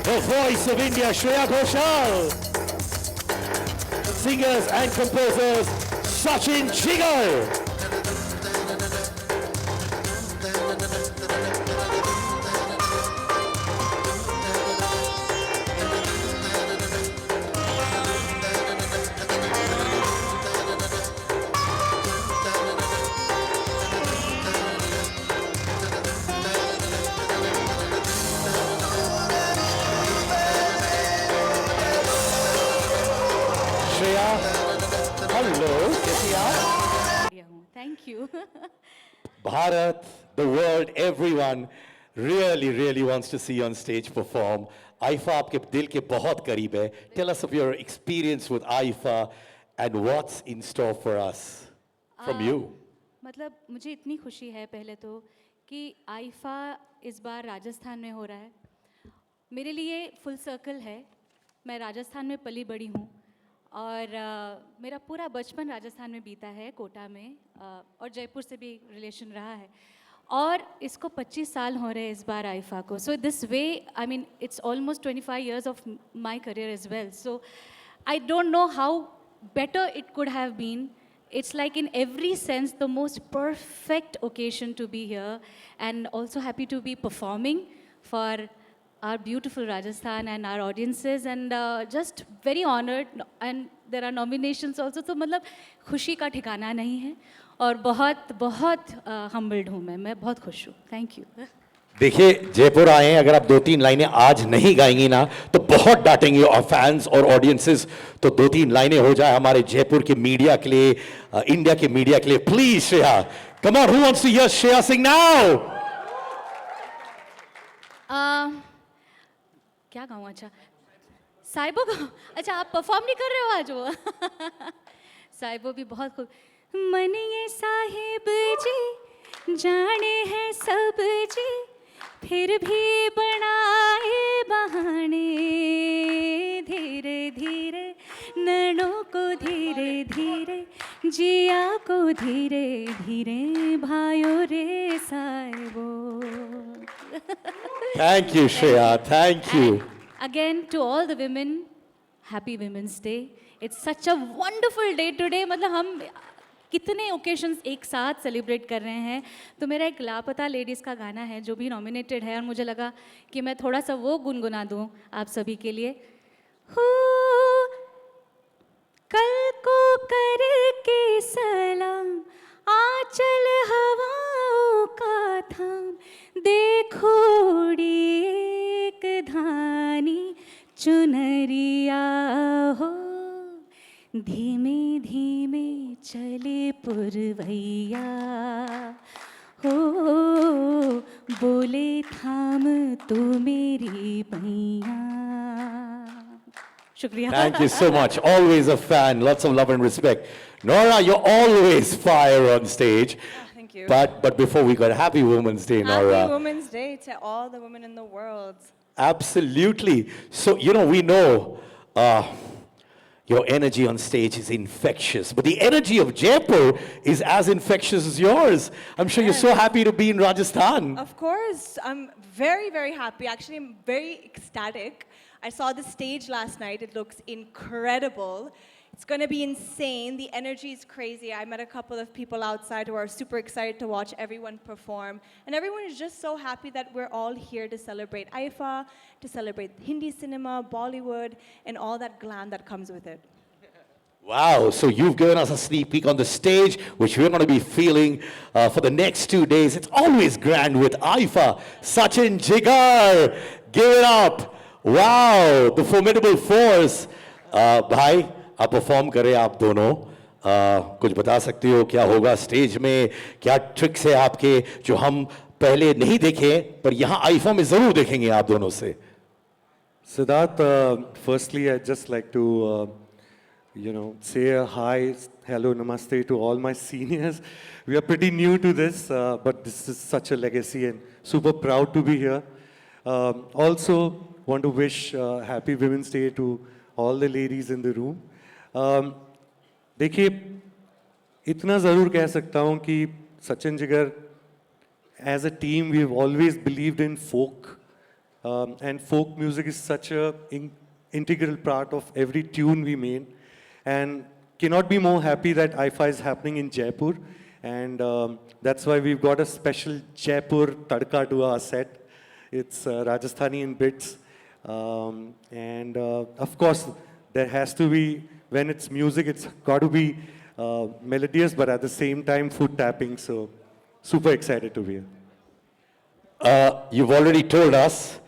The voice of India, Shreya Ghoshal. Singers and composers, Sachin Jigar. Shreya, hello, कैसी आप? Thank you. Bharat, the world, everyone really wants to see you on stage perform. Aifa आपके दिल के बहुत करीब है. Tell us of your experience with Aifa and what's in store for us from you. मतलब मुझे इतनी खुशी है पहले तो कि आईफा इस बार राजस्थान में हो रहा है. मेरे लिए फुल सर्कल है. मैं राजस्थान में पली बड़ी हूँ और मेरा पूरा बचपन राजस्थान में बीता है, कोटा में, और जयपुर से भी रिलेशन रहा है. और इसको 25 साल हो रहे हैं इस बार आईफा को. So this way, I mean, it's almost 25 years of my career as well. So I don't know how better it could have been. It's like in every sense the most perfect occasion to be here, and also happy to be performing for our beautiful Rajasthan and our audiences, and just very honored. And there are nominations also, तो मतलब खुशी का ठिकाना नहीं है और बहुत बहुत humbled हूँ. मैं बहुत खुश हूँ. Thank you. देखिए, जयपुर आए हैं, अगर आप 2-3 लाइनें आज नहीं गाएंगी ना तो बहुत डांटेंगे और फैंस और ऑडियंसेस. तो 2-3 लाइनें हो जाए हमारे जयपुर के मीडिया के लिए, इंडिया के मीडिया के लिए. Please Shreya, come on, who wants to hear Shreya sing now? क्या गाऊँ? अच्छा, साइबो गाऊँ? अच्छा, आप परफॉर्म नहीं कर रहे हो आज वो? साइबो भी बहुत खूब. मन ये साहिब जी जाने हैं सब जी, फिर भी बनाए बहाने. धीरे धीरे नैनों को धीरे धीरे, जिया को धीरे धीरे, भाइयों रे Saibo. Thank you, Shreya. Thank you. Again, to all the women, happy Women's Day. It's such a wonderful day today. मतलब हम कितने ओकेशंस एक साथ सेलिब्रेट कर रहे हैं. तो मेरा एक लापता लेडीज़ का गाना है जो भी नॉमिनेटेड है, और मुझे लगा कि मैं थोड़ा सा वो गुनगुना दूँ आप सभी के लिए. हो कल को करके सलाम, आंचल हवाओं का थाम, देखो उड़ी एक धानी चुनरिया हो. धीमे धीमे चले पुरवैया हो, बोले थाम तू मेरी पैया. शुक्रिया. Thank you so much. Always a fan. Lots of love and respect. Nora, you're always fire on stage. Thank you. But before we got Happy Women's Day, Nora. Happy Women's Day to all the women in the world. Absolutely. So, we know your energy on stage is infectious, but the energy of Jaipur is as infectious as yours. I'm sure you're so happy to be in Rajasthan. Of course, I'm very happy. Actually, I'm very ecstatic. I saw the stage last night. It looks incredible. It's going to be insane. The energy is crazy. I met a couple of people outside who are super excited to watch everyone perform. And everyone is just so happy that we're all here to celebrate Aifa, to celebrate Hindi cinema, Bollywood, and all that glam that comes with it. Wow, so you've given us a sneak peek on the stage, which we're going to be feeling for the next 2 days. It's always grand with Aifa. Sachin Jigar, give it up. Wow, the formidable force. Bhai, आप perform करें आप दोनों. कुछ बता सकते हो क्या होगा स्टेज में? क्या ट्रिक्स है आपके जो हम पहले नहीं देखे पर यहाँ आईफा में जरूर देखेंगे आप दोनों से? Siddharth, firstly, I'd just like to, say a hi, hello, namaste to all my seniors. We are pretty new to this, but this is such a legacy and super proud to be here. Also, want to wish Happy Women's Day to all the ladies in the room. देखिए, इतना ज़रूर कह सकता हूँ कि Sachin Jigar, as a team, we've always believed in folk And folk music is such a integral part of every tune we made. And cannot be more happy that IFA is happening in Jaipur. And that's why we've got a special Jaipur tadka to our set. It's Rajasthani in bits. And of course, there has to be, when it's music, it's got to be melodious, but at the same time, foot tapping. So, super excited to be here. You've already told us,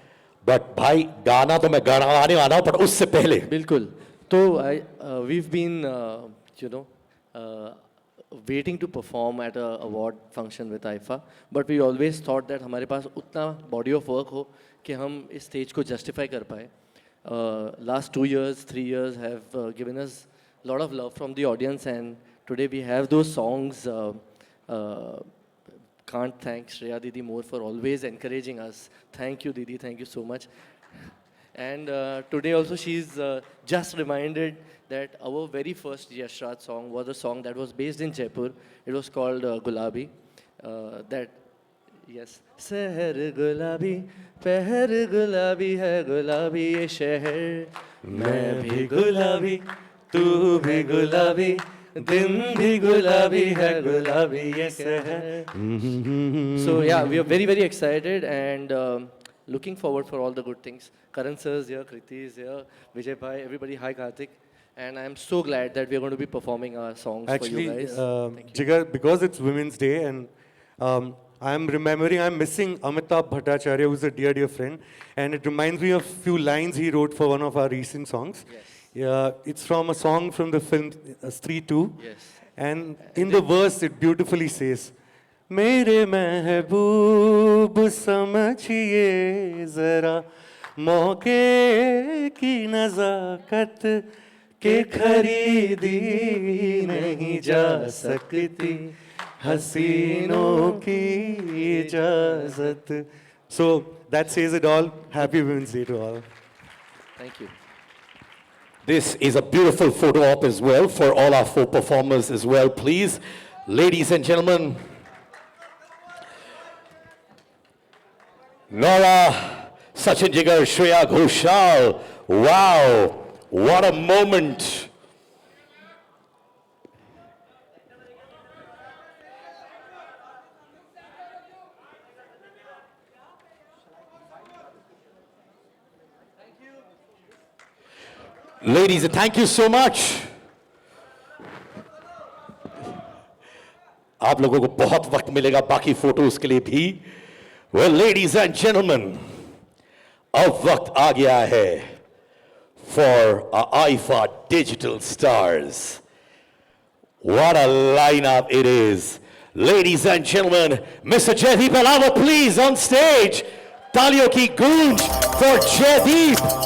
but भाई गाना तो मैं गाने वाला हूँ, पर उससे पहले बिल्कुल तो we've been waiting to perform at a award function with IFA, but we always thought that हमारे पास उतना body of work हो कि हम इस stage को justify कर पाए. Last 2 years, 3 years have given us a lot of love from the audience, and today we have those songs. Can't thank Shreya Didi more for always encouraging us. Thank you, Didi. Thank you so much. And today also she's just reminded that our very first Yash Raj song was a song that was based in Jaipur. It was called Gulabi. Yes. Seher gulabi, peher gulabi hai gulabi ye sheher. Main bhi gulabi, tu bhi gulabi, din bhi gulabi hai gulabi ye seher. So yeah, we are very, very excited and looking forward for all the good things. Karan sir is here, Kriti is here, Vijay Bhai, everybody. Hi Karthik. And I'm so glad that we are going to be performing our songs for you guys. Jigar, because it's Women's Day and I'm missing Amitabh Bhattacharya, who's a dear, dear friend. And it reminds me of a few lines he wrote for one of our recent songs. Yes. Yeah, it's from a song from the film Stree 2. Yes. And in the verse, it beautifully says, मेरे महबूब समझिए जरा मौके की नजाकत के खरीदी नहीं जा सकती हसीनों की इजाजत. So that says it all. Happy Women's Day to all. Thank you. this is a beautiful photo op as well for all our 4 performers as well, please. Ladies and gentlemen, Nora, Sachin Jigar, Shreya Ghoshal. Wow, what a moment. Ladies, thank you so much. आप लोगों को बहुत वक्त मिलेगा बाकी photos के लिए भी. Well, ladies and gentlemen, अब वक्त आ गया है for our IFA Digital Stars. What a lineup it is. Ladies and gentlemen, Mr. Jaideep Alawa, please on stage. तालियों की गूंज for Jaideep.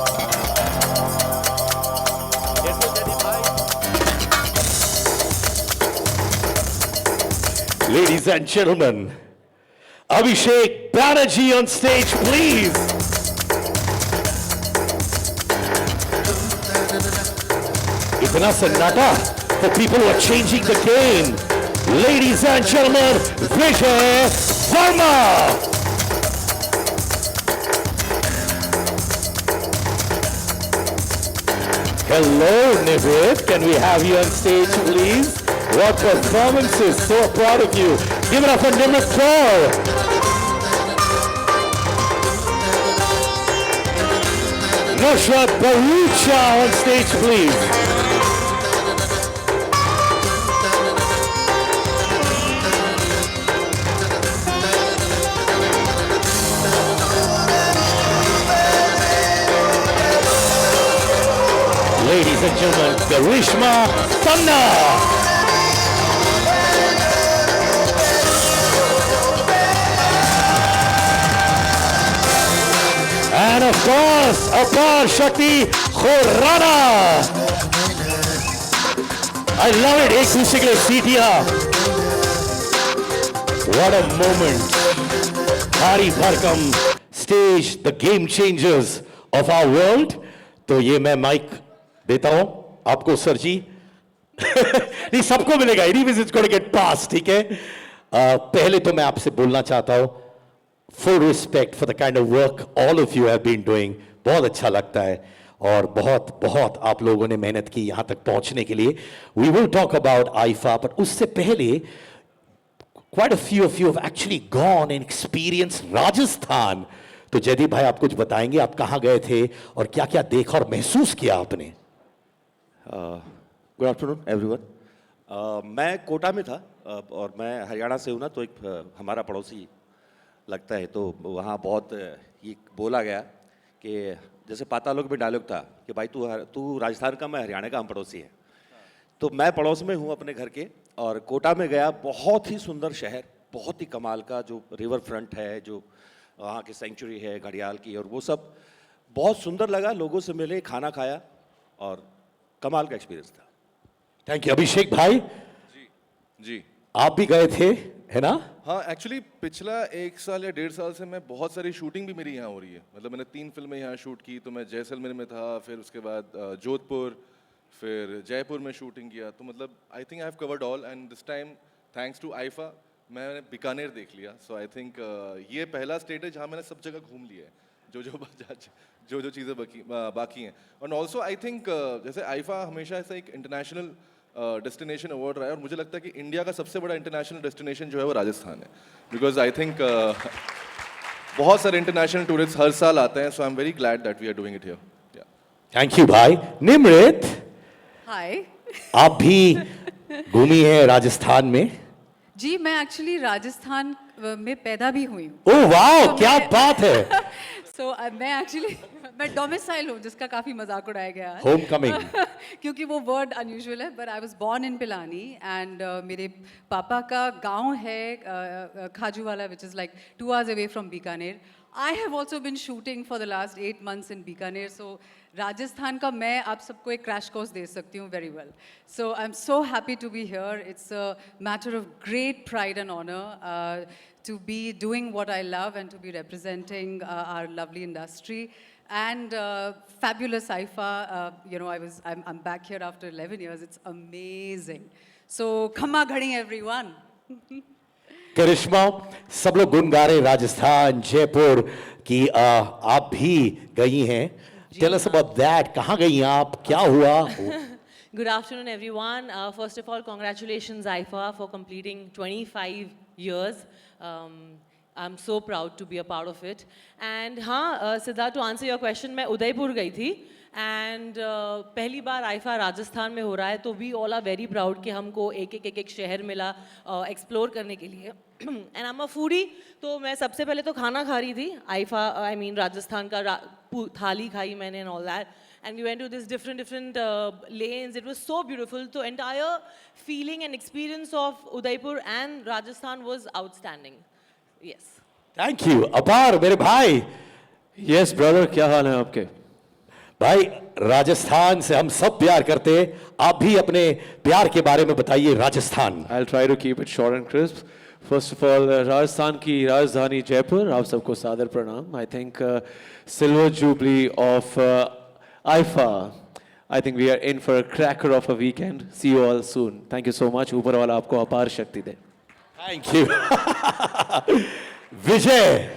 Ladies and gentlemen, Abhishek Banerjee on stage, please. Itna sannata for people who are changing the game. Ladies and gentlemen, Vijay Verma. Hello, Nivet. Can we have you on stage, please? What performances! So proud of you. Give it up for Nimrat Kaur. Nusrat Barucha on stage, please. Ladies and gentlemen, Garishma Tanna. And of course, Apar Shakti Khurrana. I love it. एक दूसरे के लिए सीटियां. What a moment. Hari Bharkam stage, the game changers of our world. तो ये मैं mic देता हूं आपको सर जी. नहीं सबको मिलेगा. Anyways, it's going to get passed. ठीक है. पहले तो मैं आपसे बोलना चाहता हूं. full respect for the kind of work all of you have been doing. बहुत अच्छा लगता है और बहुत बहुत आप लोगों ने मेहनत की यहाँ तक पहुँचने के लिए. We will talk about AIFA, but उससे पहले quite a few of you have actually gone and experienced Rajasthan. तो जयदीप भाई आप कुछ बताएंगे, आप कहाँ गए थे और क्या क्या देखा और महसूस किया आपने? Good afternoon everyone. मैं कोटा में था और मैं हरियाणा से हूँ ना, तो एक हमारा पड़ोसी लगता है, तो वहाँ बहुत ये बोला गया कि जैसे पातालोक में डायलॉग था कि भाई तू राजस्थान का, मैं हरियाणा का, हम पड़ोसी हैं. तो मैं पड़ोस में हूँ अपने घर के, और कोटा में गया. बहुत ही सुंदर शहर, बहुत ही कमाल का, जो रिवर फ्रंट है, जो वहाँ की सेंचुरी है घड़ियाल की, और वो सब बहुत सुंदर लगा. लोगों से मिले, खाना खाया, और कमाल का एक्सपीरियंस था. Thank you. अभिषेक भाई जी आप भी गए थे, है ना? हाँ, एक्चुअली पिछला 1 साल या 1.5 साल से मैं बहुत सारी शूटिंग भी मेरी यहाँ हो रही है. मतलब मैंने 3 फिल्में यहाँ शूट की. तो मैं जैसलमेर में था, फिर उसके बाद जोधपुर, फिर जयपुर में शूटिंग किया. तो मतलब I think I have covered all, and this time thanks to IIFA मैंने बीकानेर देख लिया. सो आई थिंक ये पहला स्टेट है जहाँ मैंने सब जगह घूम लिया है, जो चीज़ें बाकी हैं. और ऑल्सो आई थिंक जैसे आईफा हमेशा ऐसा एक इंटरनेशनल डेस्टिनेशन अवार्ड रहा है, और मुझे लगता है कि इंडिया का सबसे बड़ा इंटरनेशनल डेस्टिनेशन जो है वो राजस्थान है. बिकॉज आई थिंक बहुत सारे इंटरनेशनल टूरिस्ट हर साल आते हैं. So I am very glad that we are doing it here. Thank you भाई. निमृत हाय आप भी घूमी है राजस्थान में? जी, मैं एक्चुअली राजस्थान में पैदा भी हुई हूँ. ओह वाह, तो क्या मैं- बात है. मैं डोमिसाइल हूँ, जिसका काफ़ी मजाक उड़ाया गया है. Home coming. क्योंकि वो वर्ड अनयूजुअल है. But I was born in Pilani, and मेरे पापा का गांव है Khajuwala, which is like 2 hours away from Bikaner. I have also been shooting for the last 8 months in Bikaner, so Rajasthan का मैं आप सबको एक क्रैश कोर्स दे सकती हूँ very well. So I'm so happy to be here. It's a matter of great pride and honor to be doing what I love and to be representing our lovely industry. And fabulous IFA, I'm back here after 11 years. It's amazing. So Khamma Ghadi everyone. करिश्मा, सब लोग गुन गा रहे राजस्थान, जयपुर की. आप भी गई हैं. Tell us about that. कहाँ गई आप, क्या हुआ? Good afternoon, everyone. First of all, congratulations, IFA, for completing 25 years. I'm so proud to be a part of it. And हाँ, Siddharth, to answer your question, मैं उदयपुर गई थी. एंड पहली बार आईफा राजस्थान में हो रहा है, तो we all are very proud कि हमको एक शहर मिला एक्सप्लोर करने के लिए. And I am a foodie, तो मैं सबसे पहले तो खाना खा रही थी. आईफा राजस्थान का थाली खाई मैंने and all that. And we went to this different lanes. It was so beautiful. The entire feeling and experience of Udaipur and Rajasthan was outstanding. Yes. Thank you. अपार मेरे भाई. यस ब्रदर, क्या हाल है आपके? भाई राजस्थान से हम सब प्यार करते हैं. आप भी अपने प्यार के बारे में बताइए. Rajasthan. I'll try to keep it short and crisp. First of all, Rajasthan की राजधानी जयपुर, आप सबको सादर प्रणाम. I think silver jubilee of IFA. I think we are in for a cracker of a weekend. See you all soon. Thank you so much. ऊपर वाला आपको अपार शक्ति दे. Thank you. विजय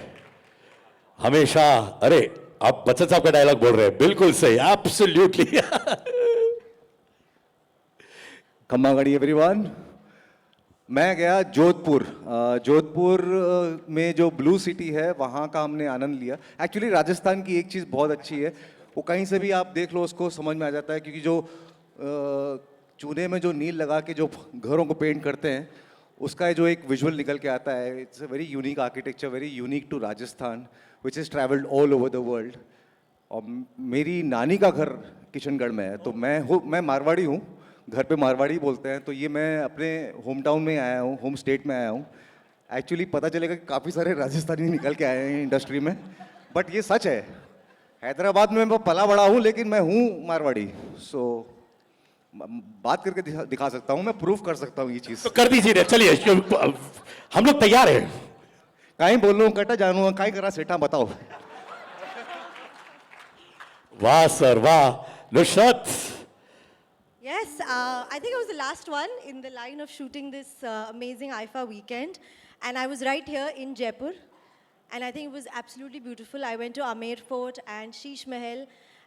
हमेशा, अरे आप बच्चन साहब का डायलॉग बोल रहे हैं. बिल्कुल सही. एब्सोल्युटली. खम्मागढ़ी एवरीवन. मैं गया जोधपुर. जोधपुर में जो ब्लू सिटी है वहाँ का हमने आनंद लिया. एक्चुअली राजस्थान की एक चीज़ बहुत अच्छी है, वो कहीं से भी आप देख लो उसको समझ में आ जाता है, क्योंकि जो चूने में जो नील लगा के जो घरों को पेंट करते हैं, उसका जो एक विजुअल निकल के आता है. It's a very unique architecture, very unique to Rajasthan, which is travelled all over the world. और मेरी नानी का घर किशनगढ़ में है, तो मैं मारवाड़ी हूँ, घर पे मारवाड़ी बोलते हैं. तो ये मैं अपने होम टाउन में आया हूँ, होम स्टेट में आया हूँ. एक्चुअली पता चलेगा कि काफ़ी सारे राजस्थानी निकल के आए हैं इंडस्ट्री में, बट ये सच है. हैदराबाद में मैं पला बड़ा हूँ, लेकिन मैं हूँ मारवाड़ी. सो बात करके दिखा सकता हूँ, मैं प्रूफ कर सकता हूँ ये चीज़. तो कर दीजिए. चलिए, हम लोग तैयार हैं. कहीं बोल रहा हूँ, कटा जानू कहीं करा सेठा बताओ. वाह सर, वाह. Nusrat. Yes, I think I was the last one in the line of shooting this amazing IFA weekend, and I was right here in Jaipur. and I think it was absolutely beautiful. I went to Amer Fort and Sheesh Mahal,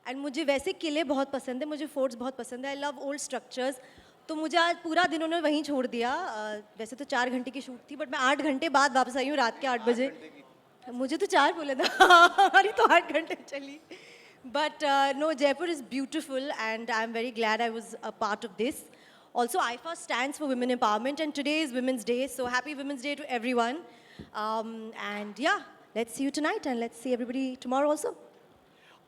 and मुझे वैसे किले बहुत पसंद है, मुझे forts बहुत पसंद है. I love old structures. तो मुझे आज पूरा दिन उन्होंने वहीं छोड़ दिया. वैसे तो 4 घंटे की शूट थी, बट मैं 8 घंटे बाद वापस आई हूँ रात के 8 बजे. मुझे तो 4 बोले था, हमारी तो 8 घंटे चली. But no, Jaipur is beautiful, and I'm very glad I was a part of this. Also, IFA stands for Women Empowerment, and today is Women's Day, so happy Women's Day to everyone. And yeah, let's see you tonight, and let's see everybody tomorrow also.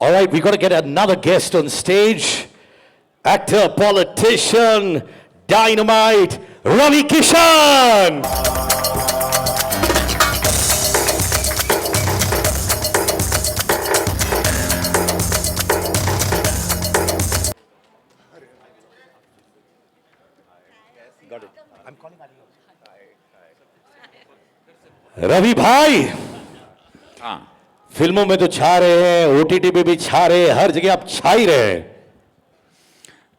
All right, we got to get another guest on stage. Actor, politician, dynamite, Ravi Kishan. Ravi भाई, हाँ, फिल्मों में तो छा रहे हैं, OTT पे भी छा रहे हैं, हर जगह आप छा ही रहे हैं.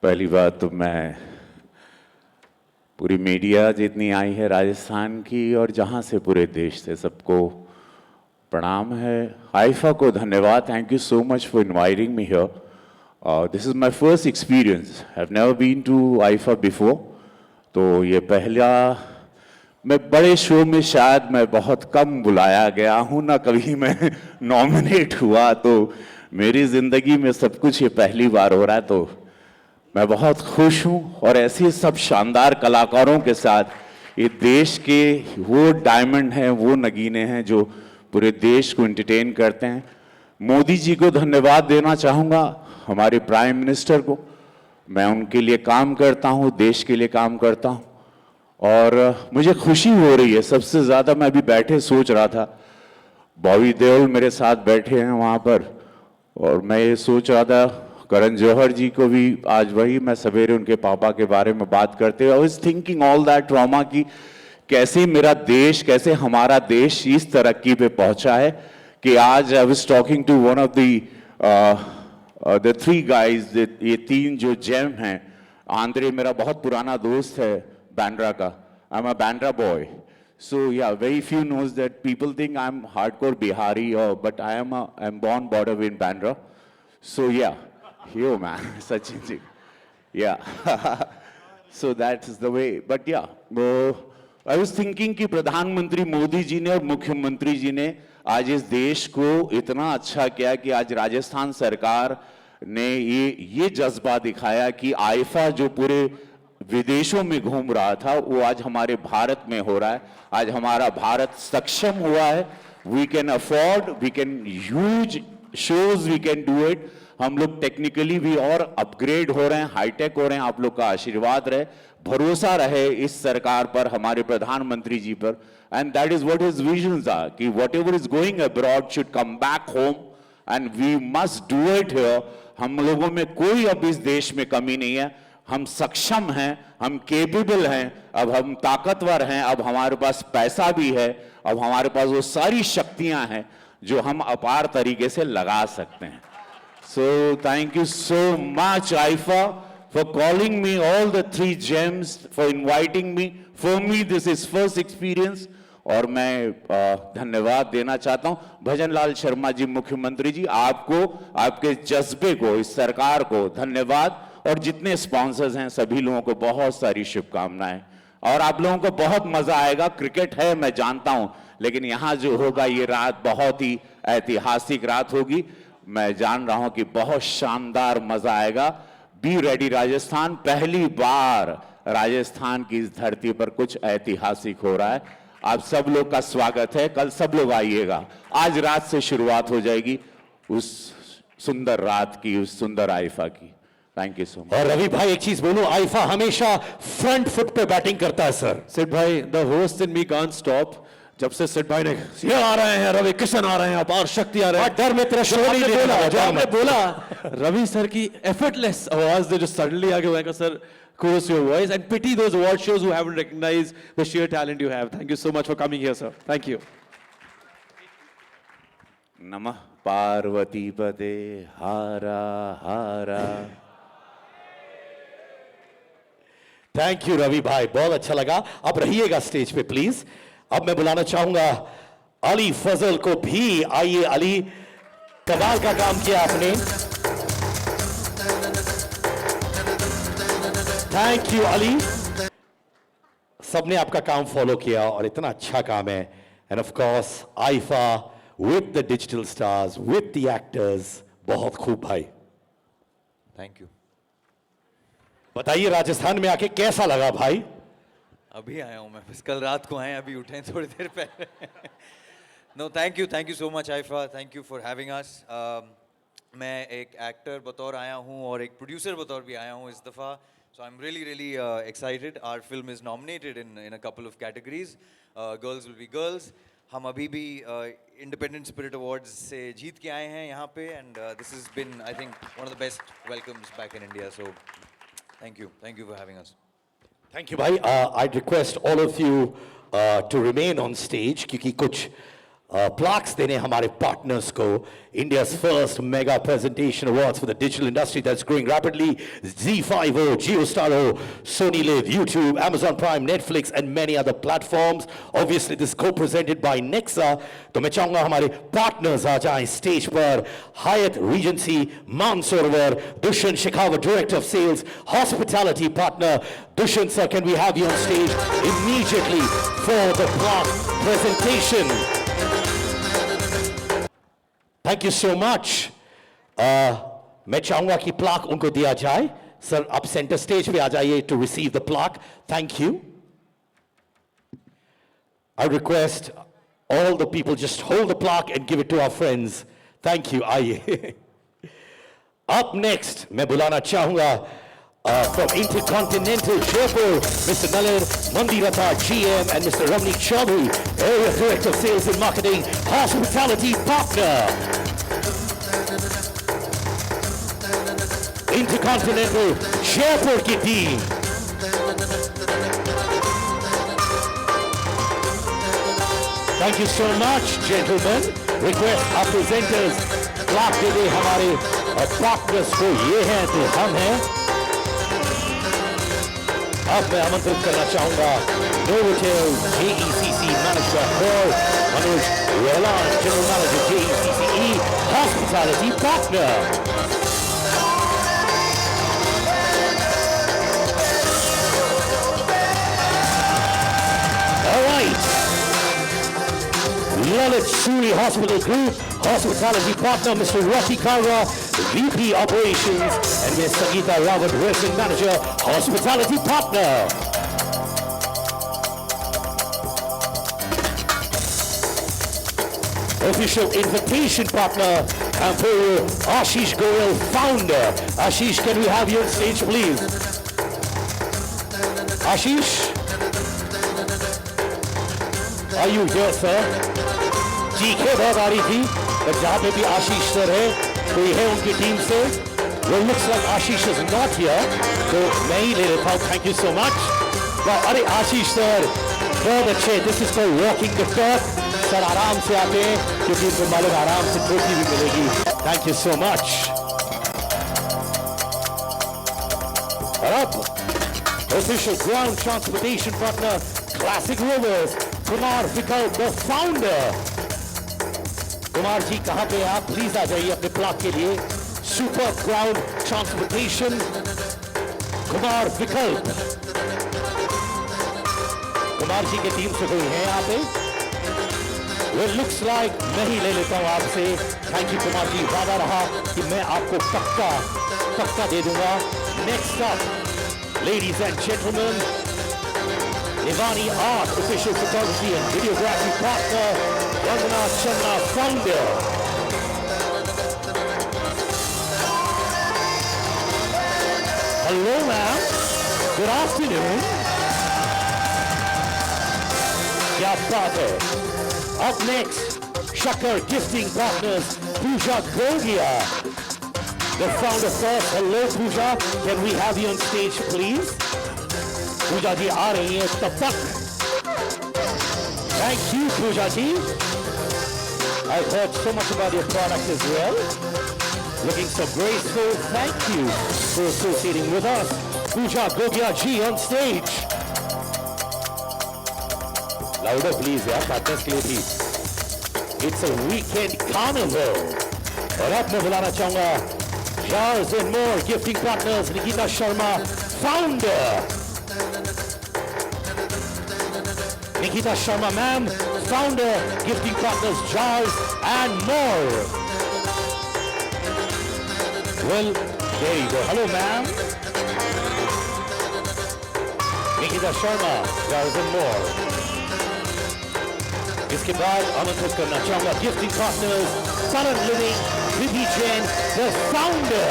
पहली बात तो मैं पूरी मीडिया जितनी आई है राजस्थान की और जहाँ से पूरे देश से सबको प्रणाम है. आईफा को धन्यवाद. Thank you so much for inviting me here. This is my first experience. I have never been to IIFA before. तो ये पहला, मैं बड़े शो में शायद मैं बहुत कम बुलाया गया हूँ ना, कभी मैं नॉमिनेट हुआ. तो मेरी ज़िंदगी में सब कुछ ये पहली बार हो रहा है, तो मैं बहुत खुश हूँ. और ऐसे सब शानदार कलाकारों के साथ ये देश के वो डायमंड हैं, वो नगीने हैं जो पूरे देश को एंटरटेन करते हैं. मोदी जी को धन्यवाद देना चाहूँगा, हमारे प्राइम मिनिस्टर को. मैं उनके लिए काम करता हूँ, देश के लिए काम करता हूँ, और मुझे खुशी हो रही है. सबसे ज़्यादा मैं अभी बैठे सोच रहा था, बॉबी देओल मेरे साथ बैठे हैं वहाँ पर, और मैं ये सोच रहा था करण जौहर जी को भी आज वही मैं सवेरे उनके पापा के बारे में बात करते हुए I was thinking all that trauma की कैसे मेरा देश, कैसे हमारा देश इस तरक्की पे पहुंचा है कि आज I was talking to one of the 3 guys, ये 3 जो जेम हैं. आंद्रे मेरा बहुत पुराना दोस्त है Bandra ka. I'm a Bandra boy. So yeah, very few knows that people think I'm hardcore Bihari, but I'm born border in Bandra. So yeah, yo man, Sachin ji. Yeah. So that is the way. But yeah, I was thinking कि प्रधानमंत्री मोदी जी ने और मुख्यमंत्री जी ने आज इस देश को इतना अच्छा किया कि आज राजस्थान सरकार ने ये जज्बा दिखाया कि आईफा जो पूरे विदेशों में घूम रहा था वो आज हमारे भारत में हो रहा है. आज हमारा भारत सक्षम हुआ है. We can afford, we can huge shows, we can do it. हम लोग टेक्निकली भी और अपग्रेड हो रहे हैं, हाईटेक हो रहे हैं. आप लोग का आशीर्वाद रहे, भरोसा रहे इस सरकार पर, हमारे प्रधानमंत्री जी पर. And that is what his visions are कि whatever is going abroad should come back home and we must do it here. हम लोगों में कोई अब इस देश में कमी नहीं है. हम सक्षम हैं, हम केपेबल हैं, अब हम ताकतवर हैं, अब हमारे पास पैसा भी है, अब हमारे पास वो सारी शक्तियां हैं जो हम अपार तरीके से लगा सकते हैं. सो thank you so much IIFA for calling me, all the 3 James, for inviting me. For me this is first experience. और मैं धन्यवाद देना चाहता हूं भजनलाल शर्मा जी, मुख्यमंत्री जी, आपको, आपके जज्बे को, इस सरकार को धन्यवाद. और जितने स्पॉन्सर्स हैं सभी लोगों को बहुत सारी शुभकामनाएं. और आप लोगों को बहुत मजा आएगा. क्रिकेट है मैं जानता हूं, लेकिन यहां जो होगा ये रात बहुत ही ऐतिहासिक रात होगी. मैं जान रहा हूं कि बहुत शानदार मजा आएगा. Be ready Rajasthan. पहली बार राजस्थान की इस धरती पर कुछ ऐतिहासिक हो रहा है. आप सब लोग का स्वागत है. कल सब लोग आइएगा. आज रात से शुरुआत हो जाएगी उस सुंदर रात की, उस सुंदर आईफा की. Thank you so much. और रवि भाई एक चीज बोलूं, आईफा हमेशा फ्रंट फुट पे बैटिंग करता है सर. सिड भाई, the host in me can't stop. जब से सिड भाई ने ये आ रहे हैं, रवि किशन आ रहे हैं, अपार शक्ति आ रहे हैं, डर में तेरा शोर नहीं लेना. जो आपने बोला रवि सर की एफर्टलेस आवाज ने जो सडनली आगे हुआ, sir kudos to your voice and pity those award shows who haven't recognized the sheer talent you have. Thank you so much for coming here, sir. Thank you. नमः पार्वती पते हारा हारा. थैंक यू रवि भाई, बहुत अच्छा लगा. अब रहिएगा स्टेज पे प्लीज. अब मैं बुलाना चाहूंगा अली फजल को भी, आइए अली, कमाल का काम किया आपने। Thank you Ali. सबने आपका काम फॉलो किया और इतना अच्छा काम है। End of course IIFA with the digital stars, with the actors, बहुत खूब भाई। Thank you. बताइए राजस्थान में आके कैसा लगा भाई? अभी आया हूँ मैं, बस कल रात को आए, अभी उठे थोड़ी देर पहले। No thank you so much IIFA, thank you for having us. मैं एक एक्टर बतौर आया हूँ और एक प्रोड्यूसर बतौर भी आया हूँ इस दफ़ा। So I'm really excited. Our film is nominated in a couple of categories. Girls Will Be Girls. हम अभी भी Independent Spirit Awards से जीत के आए हैं यहाँ पे, and this has been, I think, one of the best welcomes back in India. So thank you for having us. Thank you भाई। I'd request all of you to remain on stage क्योंकि कुछ plaques देने हमारे partners को। India's first mega presentation awards for the digital industry that's growing rapidly. Z5O, JioStar, Sony Live, YouTube, Amazon Prime, Netflix and many other platforms. Obviously this is co-presented by Nexa. तो मैं चाहूंगा हमारे partners आ जाएं stage पर। Hyatt Regency, Mansarovar, Dushyant Shekhawat, Director of Sales, Hospitality Partner. Dushyant sir, can we have you on stage immediately for the plaque presentation? Thank you so much. मैं चाहूंगा कि plaque उनको दिया जाए। सर आप centre stage पे आ जाइए to receive the plaque. Thank you. I request all the people just hold the plaque and give it to our friends. Thank you. आइए। Up next मैं बुलाना चाहूंगा from Intercontinental Jaipur, Mr. Nalin Mandiratha, GM, and Mr. Ramnik Chaudhary, Area Director of Sales and Marketing, Hospitality Partner. Intercontinental Jaipur की team. Thank you so much, gentlemen. Request our presenters clap दे दे हमारे partners को। ये हैं तो हम हैं। अब मैं आमंत्रित करना चाहूंगा Novotel JECC Manager Paul Manoj Relan, General Manager JECCE Hospitality Partner. All right. Lalit Suri Hospital Group, Hospitality Partner, Mr. Rocky Kaura, VP Operations, and Ms. Sangeeta Rawat, Resident Manager, Hospitality Partner. Official Invitation Partner, Emperor Ashish Goyal, Founder. Ashish, can we have you on stage, please? Ashish? Are you here, sir? चीखें बहुत आ रही थी, but जहाँ पे भी आशीष sir है, कोई है उनकी टीम से? Well, looks like Ashish is not here, तो मैं ही ले लेता हूँ। Thank you so much. Wow, अरे आशीष सर, बहुत अच्छे। This is called walking the talk. Sir आराम से आते हैं, क्योंकि उनको मालूम आराम से ट्रॉफी भी मिलेगी। Thank you so much. और अब official ground transportation partner, Classic Rovers, Kumar विकल्प, the founder. कुमार जी कहाँ पे आप? प्लीज आ जाइए अपने प्लाक के लिए। सुपर ग्राउंड ट्रांसपोर्टेशन, कुमार विकल्प। कुमार जी की टीम से कोई है यहाँ पे? Well, looks like मैं ही ले लेता हूँ आपसे। थैंक यू कुमार जी, वादा रहा कि मैं आपको पक्का दे दूंगा। Next up, ladies and gentleman, Nivani Art, official photography and videography partner, Vandana Chandra, founder. Hello ma'am, good afternoon. क्या बात है? Up next, Shakar Gifting Partners, Pooja Gogia. The founder first. Hello Pooja, can we have you on stage please? पूजा जी आ रही हैं तब तक। Thank you, Pooja ji. I've heard so much about your product as well. Looking so graceful. Thank you for associating with us. Pooja Gogia ji on stage. Louder please, yeah, partners के लिए भी. It's a weekend carnival. और अब मैं बुलाना चाहूंगा Jars and More gifting partners Nikita Sharma, founder. Nikita Sharma, ma'am, founder, gifting partners Jars and More. Well, there you go. Hello, ma'am. Nikita Sharma, Jars and More. इसके बाद आमंत्रित करना चाहूंगा gifting partners Current Living, Vidhi Jain, the founder.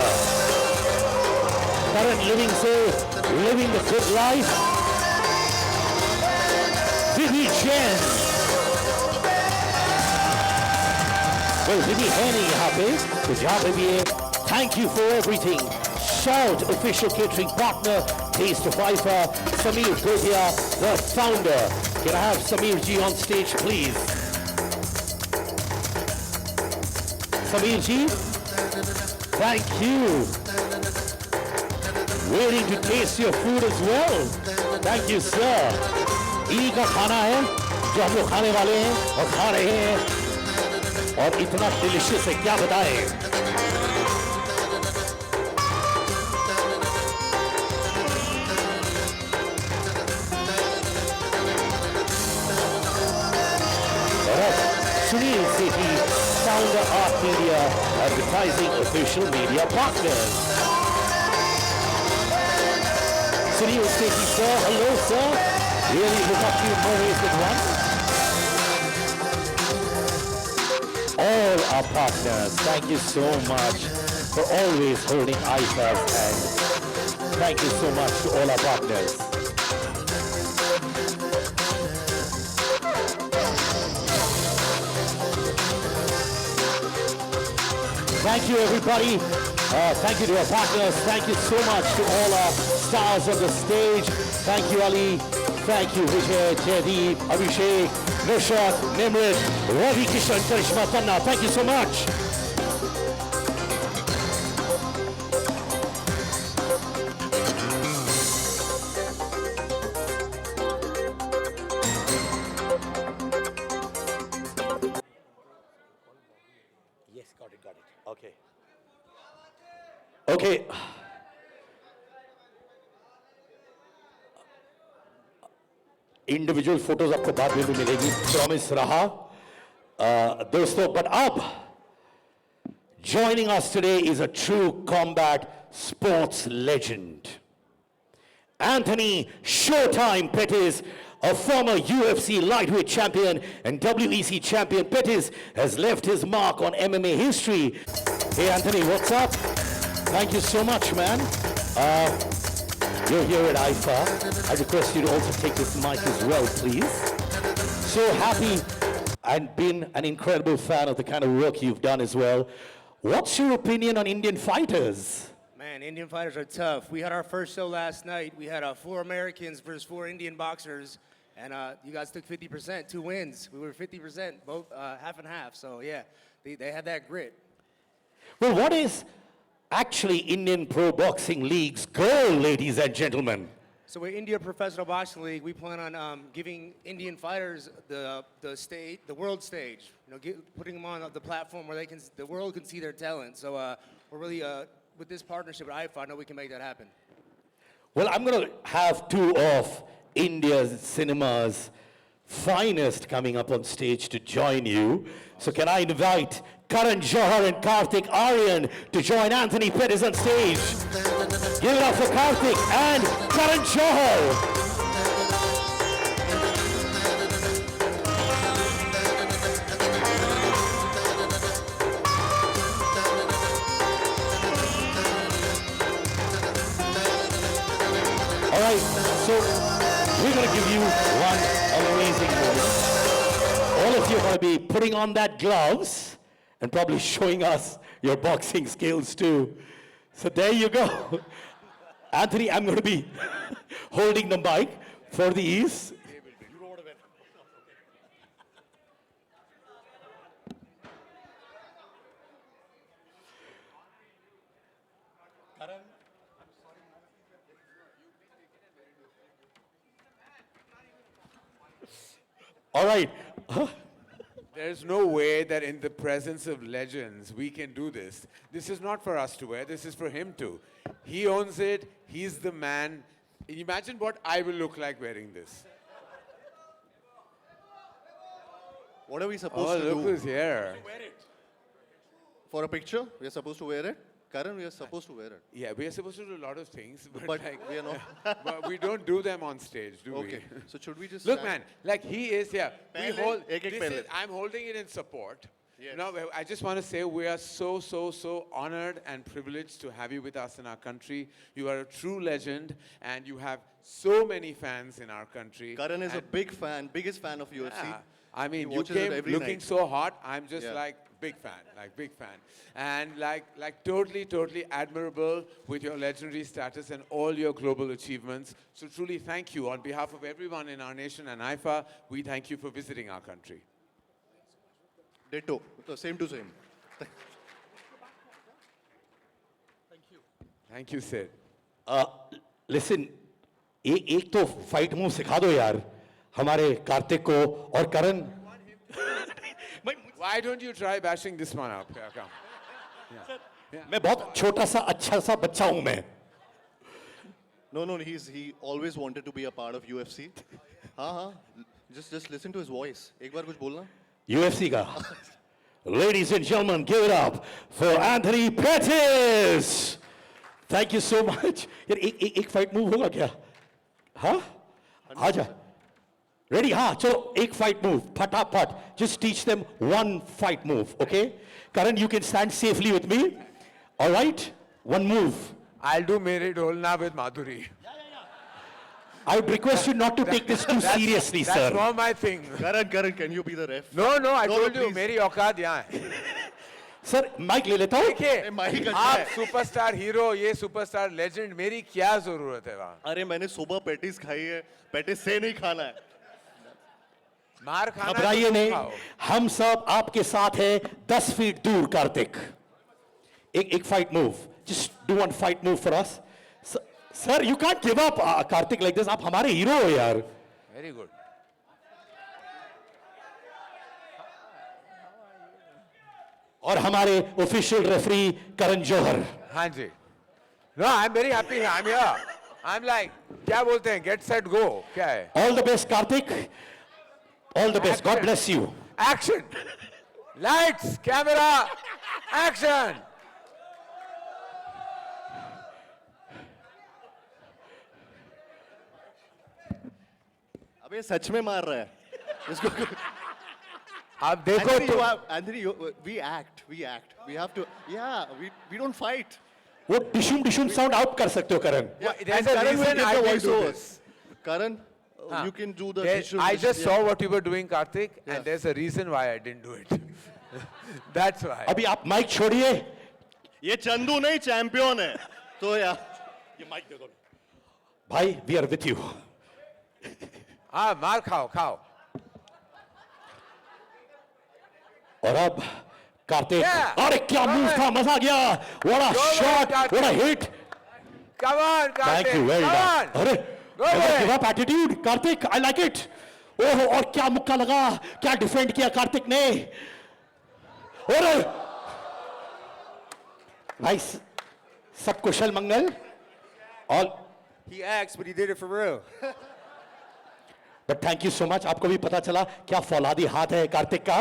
Current Living से living the good life. Vidhi Jain. Well, Vidhi है नहीं यहाँ पे, तो जहाँ पे भी है, thank you for everything. Shout official catering partner, Taste of Haifa, Samir Godia, the founder. Can I have Samir ji on stage, please? Samir ji, thank you. Waiting to taste your food as well. Thank you, sir. Eid का खाना है जो हम लोग खाने वाले हैं और खा रहे हैं और इतना डिलिशियस है क्या बताएं. Sunil Sethi, founder Art Media, advertising official media partners. Sunil Sethi, sir, hello, sir. Really look up to you more ways than one. All our partners, thank you so much for always holding IFA's hand. Thank you so much to all our partners. Thank you, everybody. Thank you to our partners. Thank you so much to all our stars on the stage. Thank you, Ali. Thank you, Vijay, Jaydeep, Abhishek, Nushat, Nimrit, Ravi Kishan, Karishma Tanna. Thank you so much. Yes, got it. Okay. Okay. Individual photos आपको बाद में भी मिलेगी, promise रहा दोस्तों. But अब joining us today is a true combat sports legend, Anthony Showtime Pettis, a former UFC lightweight champion and WEC champion. Pettis has left his mark on MMA history. Hey Anthony, what's up? Thank you so much, man. You're here at IFA. I request you to also take this mic as well, please. So happy and been an incredible fan of the kind of work you've done as well. What's your opinion on Indian fighters? Man, Indian fighters are tough. We had our first show last night. We had 4 Americans versus 4 Indian boxers, and you guys took 50%, 2 wins. We were 50%, both half and half. So yeah, they had that grit. Well, what is actually Indian Pro Boxing League's goal, ladies and gentlemen? So with India Professional Boxing League, we plan on giving Indian fighters the world stage. You know, putting them on the platform where the world can see their talent. So we're really with this partnership with IFA, I know we can make that happen. Well, I'm going to have 2 of India's cinema's finest coming up on stage to join you. So can I invite Karan Johar and Karthik Aryan to join Anthony Pettis on stage? Give it up for Karthik and Karan Johar. All right, so we're going to give you one amazing moment. All of you are going to be putting on that gloves and probably showing us your boxing skills too. So there you go. Anthony, I'm going to be holding the mic for the ease. All right. There's no way that in the presence of legends we can do this. This is not for us to wear, this is for him to. He owns it, he's the man. Imagine what I will look like wearing this. What are we supposed Oh, to look do? who's here. For a picture, we are supposed to wear it. Karan, we are supposed to wear it. Yeah, we are supposed to do a lot of things, but, But like, we are not. but we don't do them on stage, do Okay. we? So should we just Look, stand? man, like he is here. We Pehle, hold. ek This pehle. is, I'm holding it in support. Yes. Now, I just want to say we are so honored and privileged to have you with us in our country. You are a true legend, and you have so many fans in our country. Karan is a And- big fan, biggest fan of UFC. Yeah. I mean, He you watches it came every looking night. so hot. I'm just Yeah. like big fan, and like totally admirable with your legendary status and all your global achievements. So truly, thank you on behalf of everyone in our nation and IFA. We thank you for visiting our country. Ditto. So same to same. Thank you, Sid. Listen एक तो fight move सिखा दो यार हमारे कार्तिक को और करण Why don't you try bashing this one up? Here, come. Yeah. मैं बहुत छोटा सा अच्छा सा बच्चा हूं मैं No, he always wanted to be a part of UFC. हाँ. Just listen to his voice. एक बार कुछ बोलना. UFC का Ladies and gentlemen, give it up for Anthony Pettis. Thank you so much. यार एक फाइट मूव होगा क्या? हाँ? आजा. Ready? हाँ, चलो एक फाइट मूव फटाफट. Just teach them one fight move, okay? Karan, you can stand safely with me. All right? One move. I'll do Mere Dolna with Madhuri. I would request you not to take this too seriously, That's sir. not my thing. Karan, can you be the ref? No, I told you, please. मेरी औकात यहाँ है. Sir mic ले लेता हूँ. देखिए, mic अच्छा आप है. सुपरस्टार हीरो, ये सुपरस्टार लेजेंड, मेरी क्या जरूरत है वहाँ? अरे मैंने सुबह पैटीज खाई है. पैटीज से नहीं खाना है. मार खाना घबराइए तो नहीं. खाओ. हम सब आपके साथ हैं 10 फीट दूर कार्तिक. एक fight move. Just do one fight move for us. Sir, you can't give up Karthik like this. आप हमारे हीरो हो यार. Very good. और हमारे ऑफिशियल रेफरी करण जौहर. हाँ जी. No, I'm very happy. I'm here. I'm like, क्या बोलते हैं? Get set go. क्या है? All the best Karthik. All the best. God bless you. Action. Lights, camera, action. अबे सच में मार रहा है. इसको. अब देखो Anthony, we act. We have to. Yeah, we don't fight. वो डिशुम साउंड आउट कर सकते हो करण. There's a Karan will reason give I the didn't do voiceovers. this. Karan, you can do the. I just saw what you were doing, Karthik, and there's a reason why I didn't do it. That's why. अभी आप mic छोड़िए. ये चंदू नहीं champion है. तो यार. ये mic देखो. भाई, we are with you. हाँ, मार खाओ. और अब कार्तिक. Yeah. अरे क्या मूव था, मजा आ गया. What a Go shot, Karthik. what a hit. Come on, Karthik. Thank you, well Come done. on. अरे Go never ahead. give up attitude, Kartik. I like it. ओहो, और क्या मुक्का लगा, क्या डिफेंड किया कार्तिक ने. और भाई सब कुशल मंगल. All. He acts, but he did it for real. But thank you so much. आपको भी पता चला क्या फौलादी हाथ है कार्तिक का.